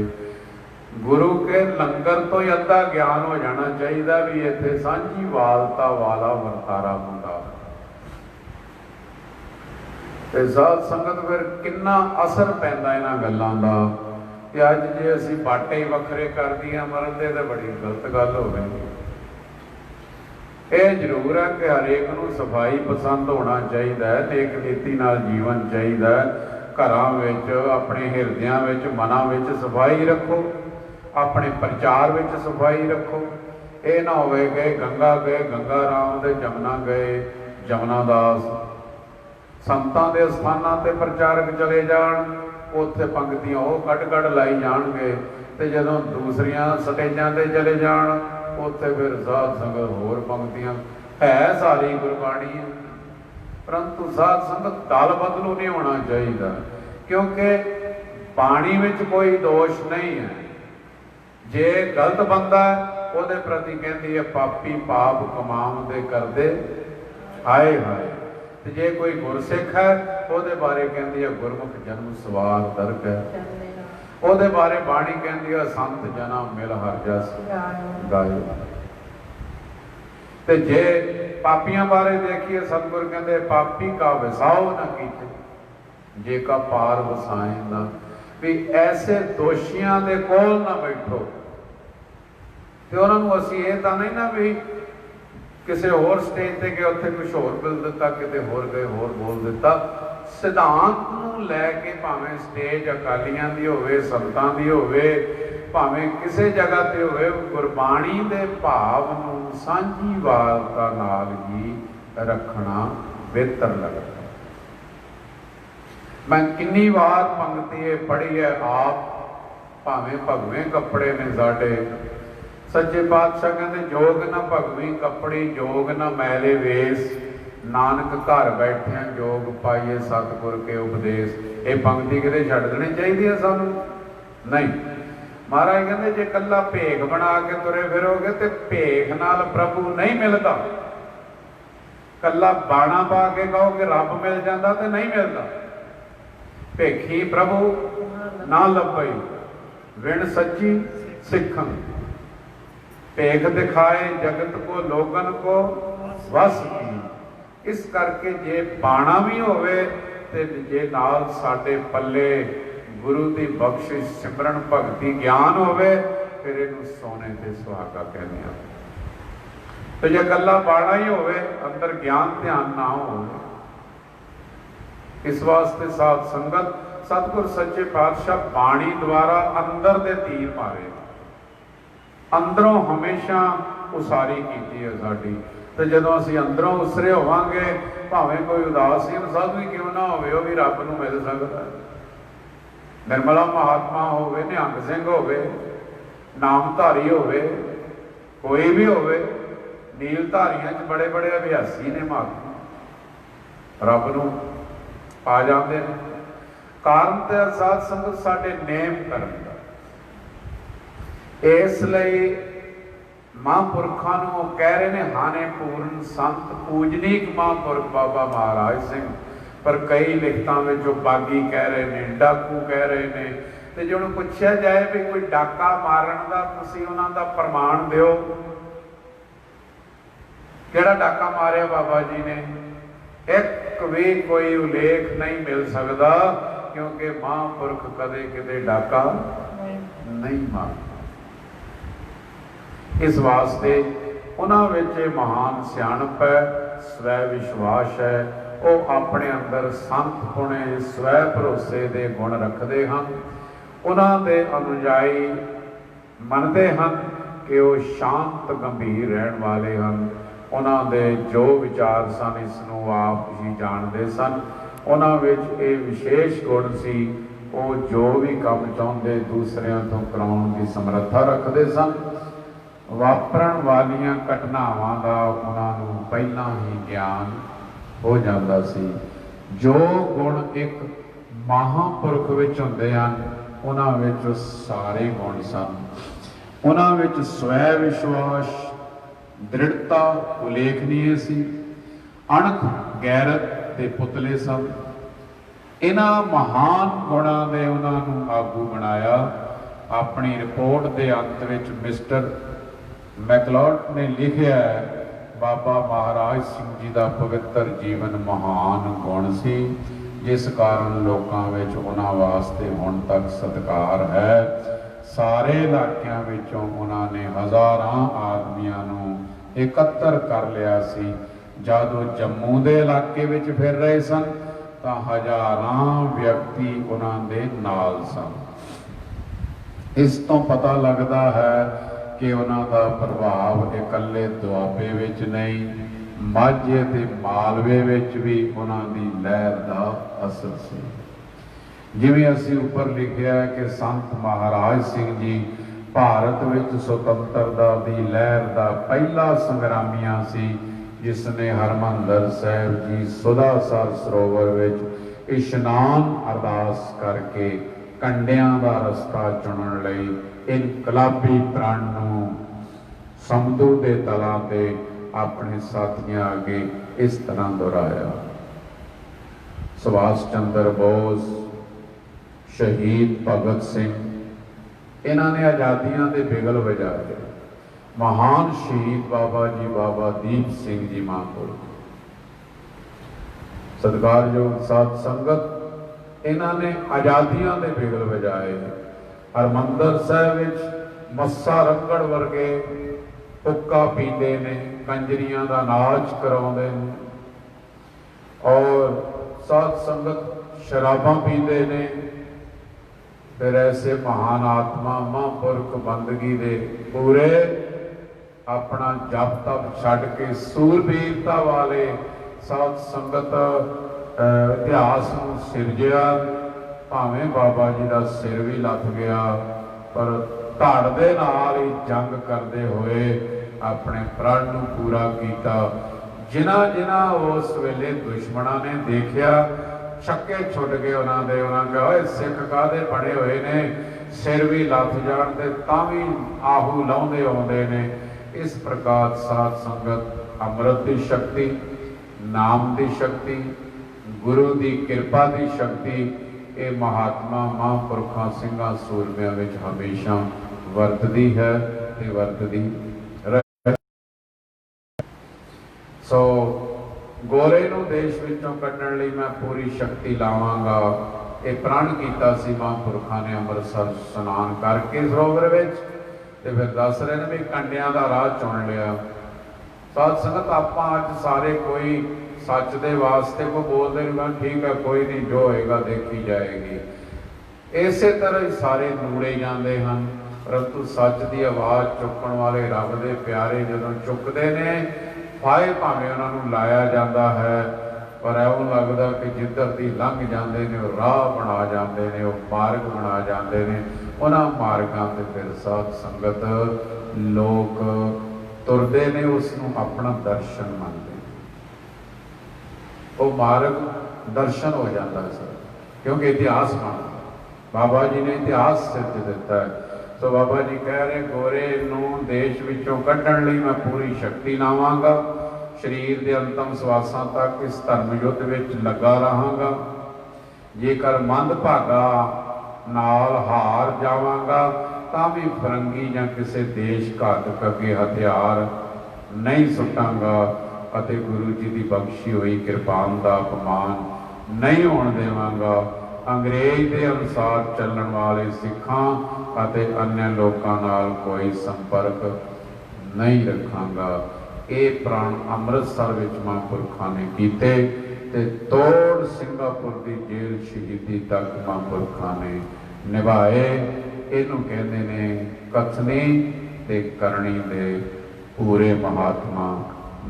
गुरु के लंगर तो ही अद्धा ज्ञान हो जाना चाहिए भी इत्थे सांझी वालता वाला वरतारा हुंदा। ते साध संगत फिर कितना असर पैंदा इन्हां गल्लां दा। ते अज जे असीं बाटे ही वखरे कर दियां मरन दे तां बड़ी गलत गल होवेगी। यह जरूर है कि हरेक नूं सफाई पसंद होना चाहिए, नेक नीति नाल जीवन चाहिए। घरां विच अपने हिरदियां विच मनां विच सफाई रखो, अपने प्रचार विच सफाई रखो। ये ना होवे कि गंगा गए गंगा राम दे, जमुना गए जमुना दास। संतां दे स्थानां ते प्रचारक चले जाण, उत्थे पंक्तियां वो कट लाई जाणगे, ते जदों दूसरियां स्टेजां ते चले जाण उत्थे फिर साध संगत होर पंक्तियां। है सारी गुरबाणी है, परंतु साध संगत दल बदलू नहीं होना चाहिए, क्योंकि बाणी में कोई दोष नहीं है। जे गलत बंदा उहदे प्रति कहती है पापी पाप कमाम दे करदे हाय हाय। ते जे कोई गुरसिख है उहदे बारे कहती है गुरमुख जन्म सवार दर्ग है। उहदे बारे बाणी कहती है संत जना मिल हर जस गायो। ते जे पापियां बारे देखिए सतगुरु कहते पापी का विसाओ न कीते, जे का पार वसाएंदा। भी ऐसे दोषियां दे कोल ना बैठो। ते उन्हां नूं असीं इह तां नहीं ना भी किसी होर स्टेज ते गए उत्थे कुछ होर बोल दिता, किते होर गए होर बोल दिता। ਸਿਧਾਂਤ ਨੂੰ ਲੈ ਕੇ ਭਾਵੇਂ ਸਟੇਜ ਅਕਾਲੀਆਂ ਦੀ ਹੋਵੇ, ਸੰਤਾਂ ਦੀ ਹੋਵੇ, ਭਾਵੇਂ ਕਿਸੇ ਜਗ੍ਹਾ ਤੇ ਹੋਵੇ, ਗੁਰਬਾਣੀ ਦੇ ਭਾਵ ਨੂੰ ਸਾਂਝੀਵਾਲਤਾ ਨਾਲ ਹੀ ਰੱਖਣਾ ਬਿਹਤਰ ਲੱਗਦਾ। ਮੈਂ ਕਿੰਨੀ ਵਾਰ ਪੰਗਤੀ ਇਹ ਪੜ੍ਹੀ ਹੈ ਆਪ, ਭਾਵੇਂ ਭਗਵੇਂ ਕੱਪੜੇ ਨੇ ਸਾਡੇ। ਸੱਚੇ ਪਾਤਸ਼ਾਹ ਕਹਿੰਦੇ ਜੋਗ ਨਾ ਭਗਵੀਂ ਕੱਪੜੀ, ਜੋਗ ਨਾ ਮੈਲੇ ਵੇਸ, ਨਾਨਕ ਘਰ ਬੈਠਿਆਂ ਜੋਗ ਪਾਈਏ ਸਤਿਗੁਰ ਕੇ ਉਪਦੇਸ਼। ਇਹ ਪੰਗਤੀ ਕਿਤੇ ਛੱਡ ਦੇਣੀ ਚਾਹੀਦੀ ਹੈ ਸਾਨੂੰ? ਨਹੀਂ। ਮਹਾਰਾਜ ਕਹਿੰਦੇ ਜੇ ਇਕੱਲਾ ਭੇਖ ਬਣਾ ਕੇ ਤੁਰੇ ਫਿਰੋਗੇ ਤੇ ਭੇਖ ਨਾਲ ਪ੍ਰਭੂ ਨਹੀਂ ਮਿਲਦਾ। ਇਕੱਲਾ ਬਾਣਾ ਪਾ ਕੇ ਕਹੋਗੇ ਰੱਬ ਮਿਲ ਜਾਂਦਾ ਤੇ ਨਹੀਂ ਮਿਲਦਾ। ਭੇਖੀ ਪ੍ਰਭੂ ਨਾ ਲੱਭਈ, ਵਿਣ ਸੱਚੀ ਸਿੱਖਣ। ਭੇਖ ਦਿਖਾਏ ਜਗਤ ਕੋ ਲੋਗਨ ਕੋ ਵਸ ਕੀ। ਇਸ ਕਰਕੇ ਜੇ ਬਾਣਾ ਵੀ ਹੋਵੇ ਤੇ ਜੇ ਨਾਲ ਸਾਡੇ ਪੱਲੇ ਗੁਰੂ ਦੀ ਬਖਸ਼ਿਸ਼, ਸਿਮਰਨ, ਭਗਤੀ, ਗਿਆਨ ਹੋਵੇ, ਫਿਰ ਇਹਨੂੰ ਸੋਨੇ ਤੇ ਸੁਹਾਗਾ ਕਹਿੰਦੇ ਆ। ਤੇ ਜੇ ਇਕੱਲਾ ਬਾਣਾ ਹੀ ਹੋਵੇ, ਅੰਦਰ ਗਿਆਨ ਧਿਆਨ ਨਾ ਹੋਵੇ। ਇਸ ਵਾਸਤੇ ਸਾਧ ਸੰਗਤ ਸਤਿਗੁਰ ਸੱਚੇ ਪਾਤਸ਼ਾਹ ਬਾਣੀ ਦੁਆਰਾ ਅੰਦਰ ਦੇ ਤੀਰ ਮਾਰੇ, ਅੰਦਰੋਂ ਹਮੇਸ਼ਾ ਉਸਾਰੀ ਕੀਤੀ ਹੈ ਸਾਡੀ। ਤੇ ਜਦੋਂ ਅਸੀਂ ਅੰਦਰੋਂ ਉਸਰੇ ਹੋਵਾਂਗੇ, ਭਾਵੇਂ ਕੋਈ ਉਦਾਸੀਨ ਸਾਧੂ ਹੀ ਕਿਉਂ ਨਾ ਹੋਵੇ, ਉਹ ਵੀ ਰੱਬ ਨੂੰ ਮਿਲ ਸਕਦਾ। ਨਿਰਮਲਾ ਮਹਾਤਮਾ ਹੋਵੇ, ਨਿਹੰਗ ਸਿੰਘ ਹੋਵੇ, ਨਾਮਧਾਰੀ ਹੋਵੇ, ਕੋਈ ਵੀ ਹੋਵੇ, ਨੀਲ ਧਾਰੀਆਂ 'ਚ ਬੜੇ ਬੜੇ ਅਭਿਆਸੀ ਨੇ ਮਹਾਤਮਾ, ਰੱਬ ਨੂੰ ਪਾ ਜਾਂਦੇ ਨੇ। ਕਾਰਨ ਤੇ ਸਾਧ ਸੰਗਤ ਸਾਡੇ ਨੇਮ ਕਰਨ ਦਾ। ਇਸ ਲਈ ਮਹਾਂਪੁਰਖਾਂ ਨੂੰ ਉਹ ਕਹਿ ਰਹੇ ਨੇ ਹਾਨੇ ਪੂਰਨ ਸੰਤ ਪੂਜਨੀਕ ਮਹਾਂਪੁਰਖ ਬਾਬਾ ਮਹਾਰਾਜ ਸਿੰਘ। ਪਰ ਕਈ ਲਿਖਤਾਂ ਵਿੱਚ ਉਹ ਬਾਗੀ ਕਹਿ ਰਹੇ ਨੇ, ਡਾਕੂ ਕਹਿ ਰਹੇ ਨੇ। ਤੇ ਜੇ ਉਹਨੂੰ ਪੁੱਛਿਆ ਜਾਏ ਵੀ ਕੋਈ ਡਾਕਾ ਮਾਰਨ ਦਾ ਤੁਸੀਂ ਉਹਨਾਂ ਦਾ ਪ੍ਰਮਾਣ ਦਿਓ, ਕਿਹੜਾ ਡਾਕਾ ਮਾਰਿਆ ਬਾਬਾ ਜੀ ਨੇ? ਇੱਕ ਵੀ ਕੋਈ ਉਲੇਖ ਨਹੀਂ ਮਿਲ ਸਕਦਾ, ਕਿਉਂਕਿ ਮਹਾਂਪੁਰਖ ਕਦੇ ਕਿਤੇ ਡਾਕਾ ਨਹੀਂ ਮਾਰਦੇ। ਇਸ ਵਾਸਤੇ ਉਹਨਾਂ ਵਿੱਚ ਇਹ ਮਹਾਨ ਸਿਆਣਪ ਹੈ, ਸਵੈ ਵਿਸ਼ਵਾਸ ਹੈ। ਉਹ ਆਪਣੇ ਅੰਦਰ ਸੰਤ ਪੁਣੇ, ਸਵੈ ਭਰੋਸੇ ਦੇ ਗੁਣ ਰੱਖਦੇ ਹਨ। ਉਹਨਾਂ ਦੇ ਅਨੁਯਾਈ ਮੰਨਦੇ ਹਨ ਕਿ ਉਹ ਸ਼ਾਂਤ ਗੰਭੀਰ ਰਹਿਣ ਵਾਲੇ ਹਨ। ਉਹਨਾਂ ਦੇ ਜੋ ਵਿਚਾਰ ਸਨ, ਇਸ ਨੂੰ ਆਪ ਹੀ ਜਾਣਦੇ ਸਨ। ਉਹਨਾਂ ਵਿੱਚ ਇਹ ਵਿਸ਼ੇਸ਼ ਗੁਣ ਸੀ, ਉਹ ਜੋ ਵੀ ਕੰਮ ਚਾਹੁੰਦੇ ਦੂਸਰਿਆਂ ਤੋਂ ਕਰਾਉਣ ਦੀ ਸਮਰੱਥਾ ਰੱਖਦੇ ਸਨ। ਵਾਪਰਨ ਵਾਲੀਆਂ ਘਟਨਾਵਾਂ ਦਾ ਉਹਨਾਂ ਨੂੰ ਪਹਿਲਾਂ ਹੀ ਗਿਆਨ ਹੋ ਜਾਂਦਾ ਸੀ। ਜੋ ਗੁਣ ਇੱਕ ਮਹਾਂਪੁਰਖ ਵਿੱਚ ਹੁੰਦੇ ਹਨ, ਉਹਨਾਂ ਵਿੱਚ ਸਾਰੇ ਗੁਣ ਸਨ। ਉਹਨਾਂ ਵਿੱਚ ਸਵੈ ਵਿਸ਼ਵਾਸ, ਦ੍ਰਿੜਤਾ ਉਲੇਖਨੀय ਸੀ। ਅਣਖ, ਗੈਰਤ ਦੇ ਪੁਤਲੇ ਸਨ। ਇਹਨਾਂ ਮਹਾਨ ਗੁਣਾਂ ਦੇ ਉਹਨਾਂ ਨੂੰ ਆਗੂ ਬਣਾਇਆ। ਆਪਣੀ ਰਿਪੋਰਟ ਦੇ ਅੰਤ ਵਿੱਚ ਮਿਸਟਰ ਮੈਕਲੌਡ ਨੇ ਲਿਖਿਆ, ਬਾਬਾ ਮਹਾਰਾਜ ਸਿੰਘ ਜੀ ਦਾ ਪਵਿੱਤਰ ਜੀਵਨ ਮਹਾਨ ਗੁਣ ਸੀ, ਜਿਸ ਕਾਰਨ ਲੋਕਾਂ ਵਿੱਚ ਉਹਨਾਂ ਵਾਸਤੇ ਹੁਣ ਤੱਕ ਸਤਿਕਾਰ ਹੈ। ਸਾਰੇ ਇਲਾਕਿਆਂ ਵਿੱਚੋਂ ਉਹਨਾਂ ਨੇ ਹਜ਼ਾਰਾਂ ਆਦਮੀਆਂ ਨੂੰ ਇਕੱਤਰ ਕਰ ਲਿਆ ਸੀ। ਜਦ ਉਹ ਜੰਮੂ ਦੇ ਇਲਾਕੇ ਵਿੱਚ ਫਿਰ ਰਹੇ ਸਨ ਤਾਂ ਹਜ਼ਾਰਾਂ ਵਿਅਕਤੀ ਉਹਨਾਂ ਦੇ ਨਾਲ ਸਨ। ਇਸ ਤੋਂ ਪਤਾ ਲੱਗਦਾ ਹੈ ਕਿ ਉਹਨਾਂ ਦਾ ਪ੍ਰਭਾਵ ਇਕੱਲੇ ਦੁਆਬੇ ਵਿੱਚ ਨਹੀਂ, ਮਾਝੇ ਤੇ ਮਾਲਵੇ ਵਿੱਚ ਵੀ ਉਹਨਾਂ ਦੀ ਲਹਿਰ ਦਾ ਅਸਰ ਸੀ। ਜਿਵੇਂ ਅਸੀਂ ਉੱਪਰ ਲਿਖਿਆ ਕਿ ਸੰਤ ਮਹਾਰਾਜ ਸਿੰਘ ਜੀ ਭਾਰਤ ਵਿੱਚ ਸੁਤੰਤਰਤਾ ਦੀ ਲਹਿਰ ਦਾ ਪਹਿਲਾ ਸੰਗਰਾਮੀਆਂ ਸੀ, ਜਿਸ ਨੇ ਹਰਿਮੰਦਰ ਸਾਹਿਬ ਜੀ ਸੁਦਾਸਰ ਸਰੋਵਰ ਵਿੱਚ ਇਸ਼ਨਾਨ ਅਰਦਾਸ ਕਰਕੇ ਕੰਡਿਆਂ ਦਾ ਰਸਤਾ ਚੁਣਨ ਲਈ ਇਨਕਲਾਬੀ ਪ੍ਰਣ ਨੂੰ ਸਮੁੰਦਰ ਦੇ ਤਲਾਂ ਤੇ ਆਪਣੇ ਸਾਥੀਆਂ ਅੱਗੇ ਇਸ ਤਰ੍ਹਾਂ ਦੁਹਰਾਇਆ। ਸੁਭਾਸ਼ ਚੰਦਰ ਬੋਸ, ਸ਼ਹੀਦ ਭਗਤ ਸਿੰਘ, ਇਹਨਾਂ ਨੇ ਆਜ਼ਾਦੀਆਂ ਦੇ ਬਿਗਲ ਵਜਾਏ। ਮਹਾਨ ਸ਼ਹੀਦ ਬਾਬਾ ਜੀ ਬਾਬਾ ਦੀਪ ਸਿੰਘ ਜੀ ਮਹਾਂਪੁਰਖ, ਸਤਿਕਾਰਯੋਗ ਸਾਧ ਸੰਗਤ, ਇਹਨਾਂ ਨੇ ਆਜ਼ਾਦੀਆਂ ਦੇ ਬਿਗਲ ਵਜਾਏ। ਹਰਿਮੰਦਰ ਸਾਹਿਬ ਵਿੱਚ ਮੱਸਾ ਰੰਗੜ ਵਰਗੇ ਹੁੱਕਾ ਪੀਂਦੇ ਨੇ, ਕੰਜਰੀਆਂ ਦਾ ਨਾਚ ਕਰਾਉਂਦੇ ਨੇ, ਔਰ साध संगत शराबां पींदे ने, फिर ऐसे महान आत्मा महापुरख बंदगी दे पूरे अपना जप तप छड़ के सूरबीरता वाले साध संगत इतिहास नूं सिरजिया। भावें बाबा जी का सिर भी लथ गया, पर धड़ दे नाल ही जंग करते हुए अपने प्रण नूं पूरा किया। जिन्हां जिन्हां उस वेले दुश्मनां ने देखिया, छक्के छुट गए उन्होंने। उन्होंने कहा ओए सिख काहदे बने हुए ने, सिर भी लथ जाण ते तां भी आहू लाउंदे आउंदे ने। इस प्रकार साध संगत अमृत की शक्ति, नाम की शक्ति, गुरु की कृपा की शक्ति, ये महात्मा महापुरखों सिंघां सूरमियां विच हमेशा वरतदी है ते वरतदी रहे। सो गोरे नूं देश विचों कड्ढण लई मैं पूरी शक्ति लावांगा। ये प्रण कीता सी महापुरखों ने अमृतसर स्नान करके सरोवर विच, ते फिर दस रहे ने भी कंडियां दा राह चुन लिया। साध संगत आपां अज सारे कोई सच दे वास्ते को बोलते नहीं, ठीक है कोई नहीं, जो होएगा देखी जाएगी। इसे तरह ही सारे नूड़े जाते हैं, परंतु सच की आवाज़ चुकण वाले रब दे प्यारे जदों चुकते ने, फाहे भावें उन्होंने लाया जाता है, पर इउं लगता कि जिधर दी लंघ जाते हैं वो राह बना जाते हैं, वो मार्ग बना जाते हैं। उन्होंने मार्गों से फिर साध संगत लोग तुरते ने, उसनों अपना दर्शन मनते, वो मार्ग दर्शन हो जाता है सर, क्योंकि इतिहास मानता बाबा जी ने इतिहास सिद्ध दिता है। तो बाबा जी कह रहे गोरे नूं देश विचों कड्ढण लई मैं पूरी शक्ति लावांगा, शरीर के अंतम सवासां तक इस धर्म युद्ध विच लगा रहांगा। जेकर मंद भागा नाल हार जावांगा तां भी फरंगी जां किसी देश घातक अगे हथियार नहीं सुटांगा, ਅਤੇ गुरु जी की बख्शी हुई किरपान का अपमान नहीं होण देवांगा। अंग्रेज के अनुसार चलण वाले सिखां ਅਤੇ अन्य लोगों नाल कोई संपर्क नहीं रखांगा। ये प्राण अमृतसर विच महापुरखों ने कीते ते तोड़ सिंगापुर की जेल शहीदी तक महापुरखों ने निभाए। इनू कहते ने कथनी ते करनी दे पूरे महात्मा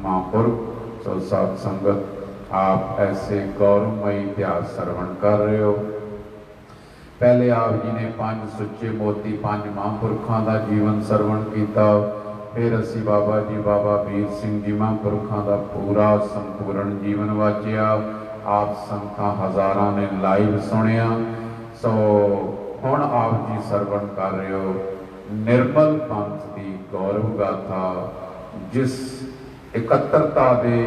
महापुरख। तो साध संगत आप ऐसे गौरवमयी इतिहास श्रवण कर रहे हो। पहले आप जी ने 5 सुच्चे मोती 5 महापुरखों का जीवन श्रवण किया, फिर असी बाबा जी बाबा वीर सिंह जी महापुरखों का पूरा संपूर्ण जीवन वाचिया। आप संख्या हज़ारां ने लाइव सुनिया। सो हुण आप जी श्रवण कर रहे हो निर्मल पंथ की गौरव गाथा, जिस इकत्तरता के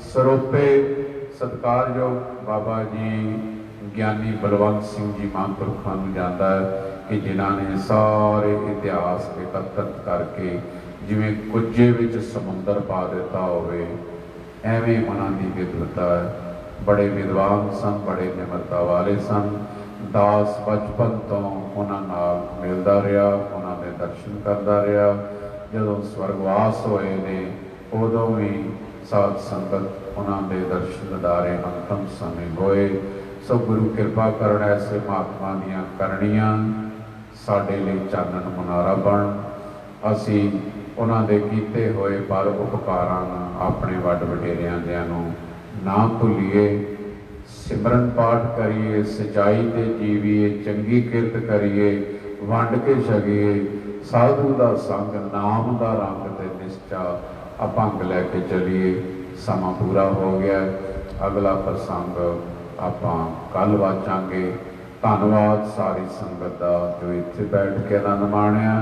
सरोपे सत्कारयोग बाबा जी ज्ञानी बलवंत सिंह जी महापुरखों को जाता है कि जिन्होंने सारे इतिहास एकत्रित करके जिमें कुजे विच समुंदर पा दिता होवे, एवें उन्होंने विद्वता है। बड़े विद्वान सन, बड़े निमरता वाले सन। दास बचपन तो उन्होंने नाल मिलता रहा, उन्होंने दर्शन करता रहा। जदों स्वर्गवास होए ने उदों भी साध संगत उन्होंने दर्शन दारे अंतम समय होए। सो गुरु कृपा करन ऐसे महात्मा दियां करनियां साडे लई चानन मुनारा बन। असी उन्होंने कीते होए पर उपकारां अपने वड वडेरियां दियां नूं ना भुलीए। सिमरन पाठ करिए, सच्चाई ते जीवीए, चंगी किरत करिए, वंड के छकीए। साधु का संग, नाम का रंग ते निश्चा अभंग लैके चलीए। समा पूरा हो गया, अगला प्रसंग आपां कल वाचांगे। धन्नवाद सारी संगत का जो इत्थे बैठ के आनंद माणिया,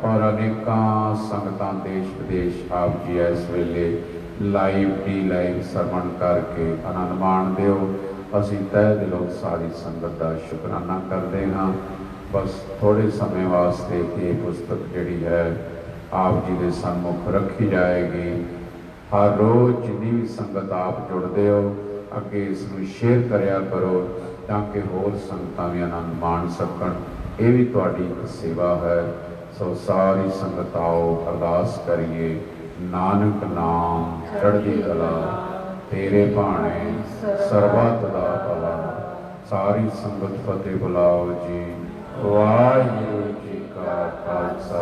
और अनेकां संगतां देश विदेश आप जी इस वेले लाइव डी लाइव श्रवण करके आनंद माणदे हो। असीं तह दिलों सारी संगत का शुकराना करते हाँ। बस थोड़े समय वास्ते ये पुस्तक जिहड़ी है आप जी के सन्मुख रखी जाएगी। हर रोज़ जिन्नी भी संगत आप जुड़ते हो अगे इसनूं शेयर करिया करो, ताकि होर संगतां भी आनंद माण सकण। ये भी तुहाडी एक सेवा है। सो सारी संगत आओ अरदास करिए। नानक नाम चढ़दी कला तेरे भाणे ਸਰਬੱਤ ਦਾ ਭਲਾ। ਸਾਰੀ ਸੰਗਤ ਫਤਿਹ ਬੁਲਾਓ ਜੀ। ਵਾਹਿਗੁਰੂ ਜੀ ਕਾ ਖਾਲਸਾ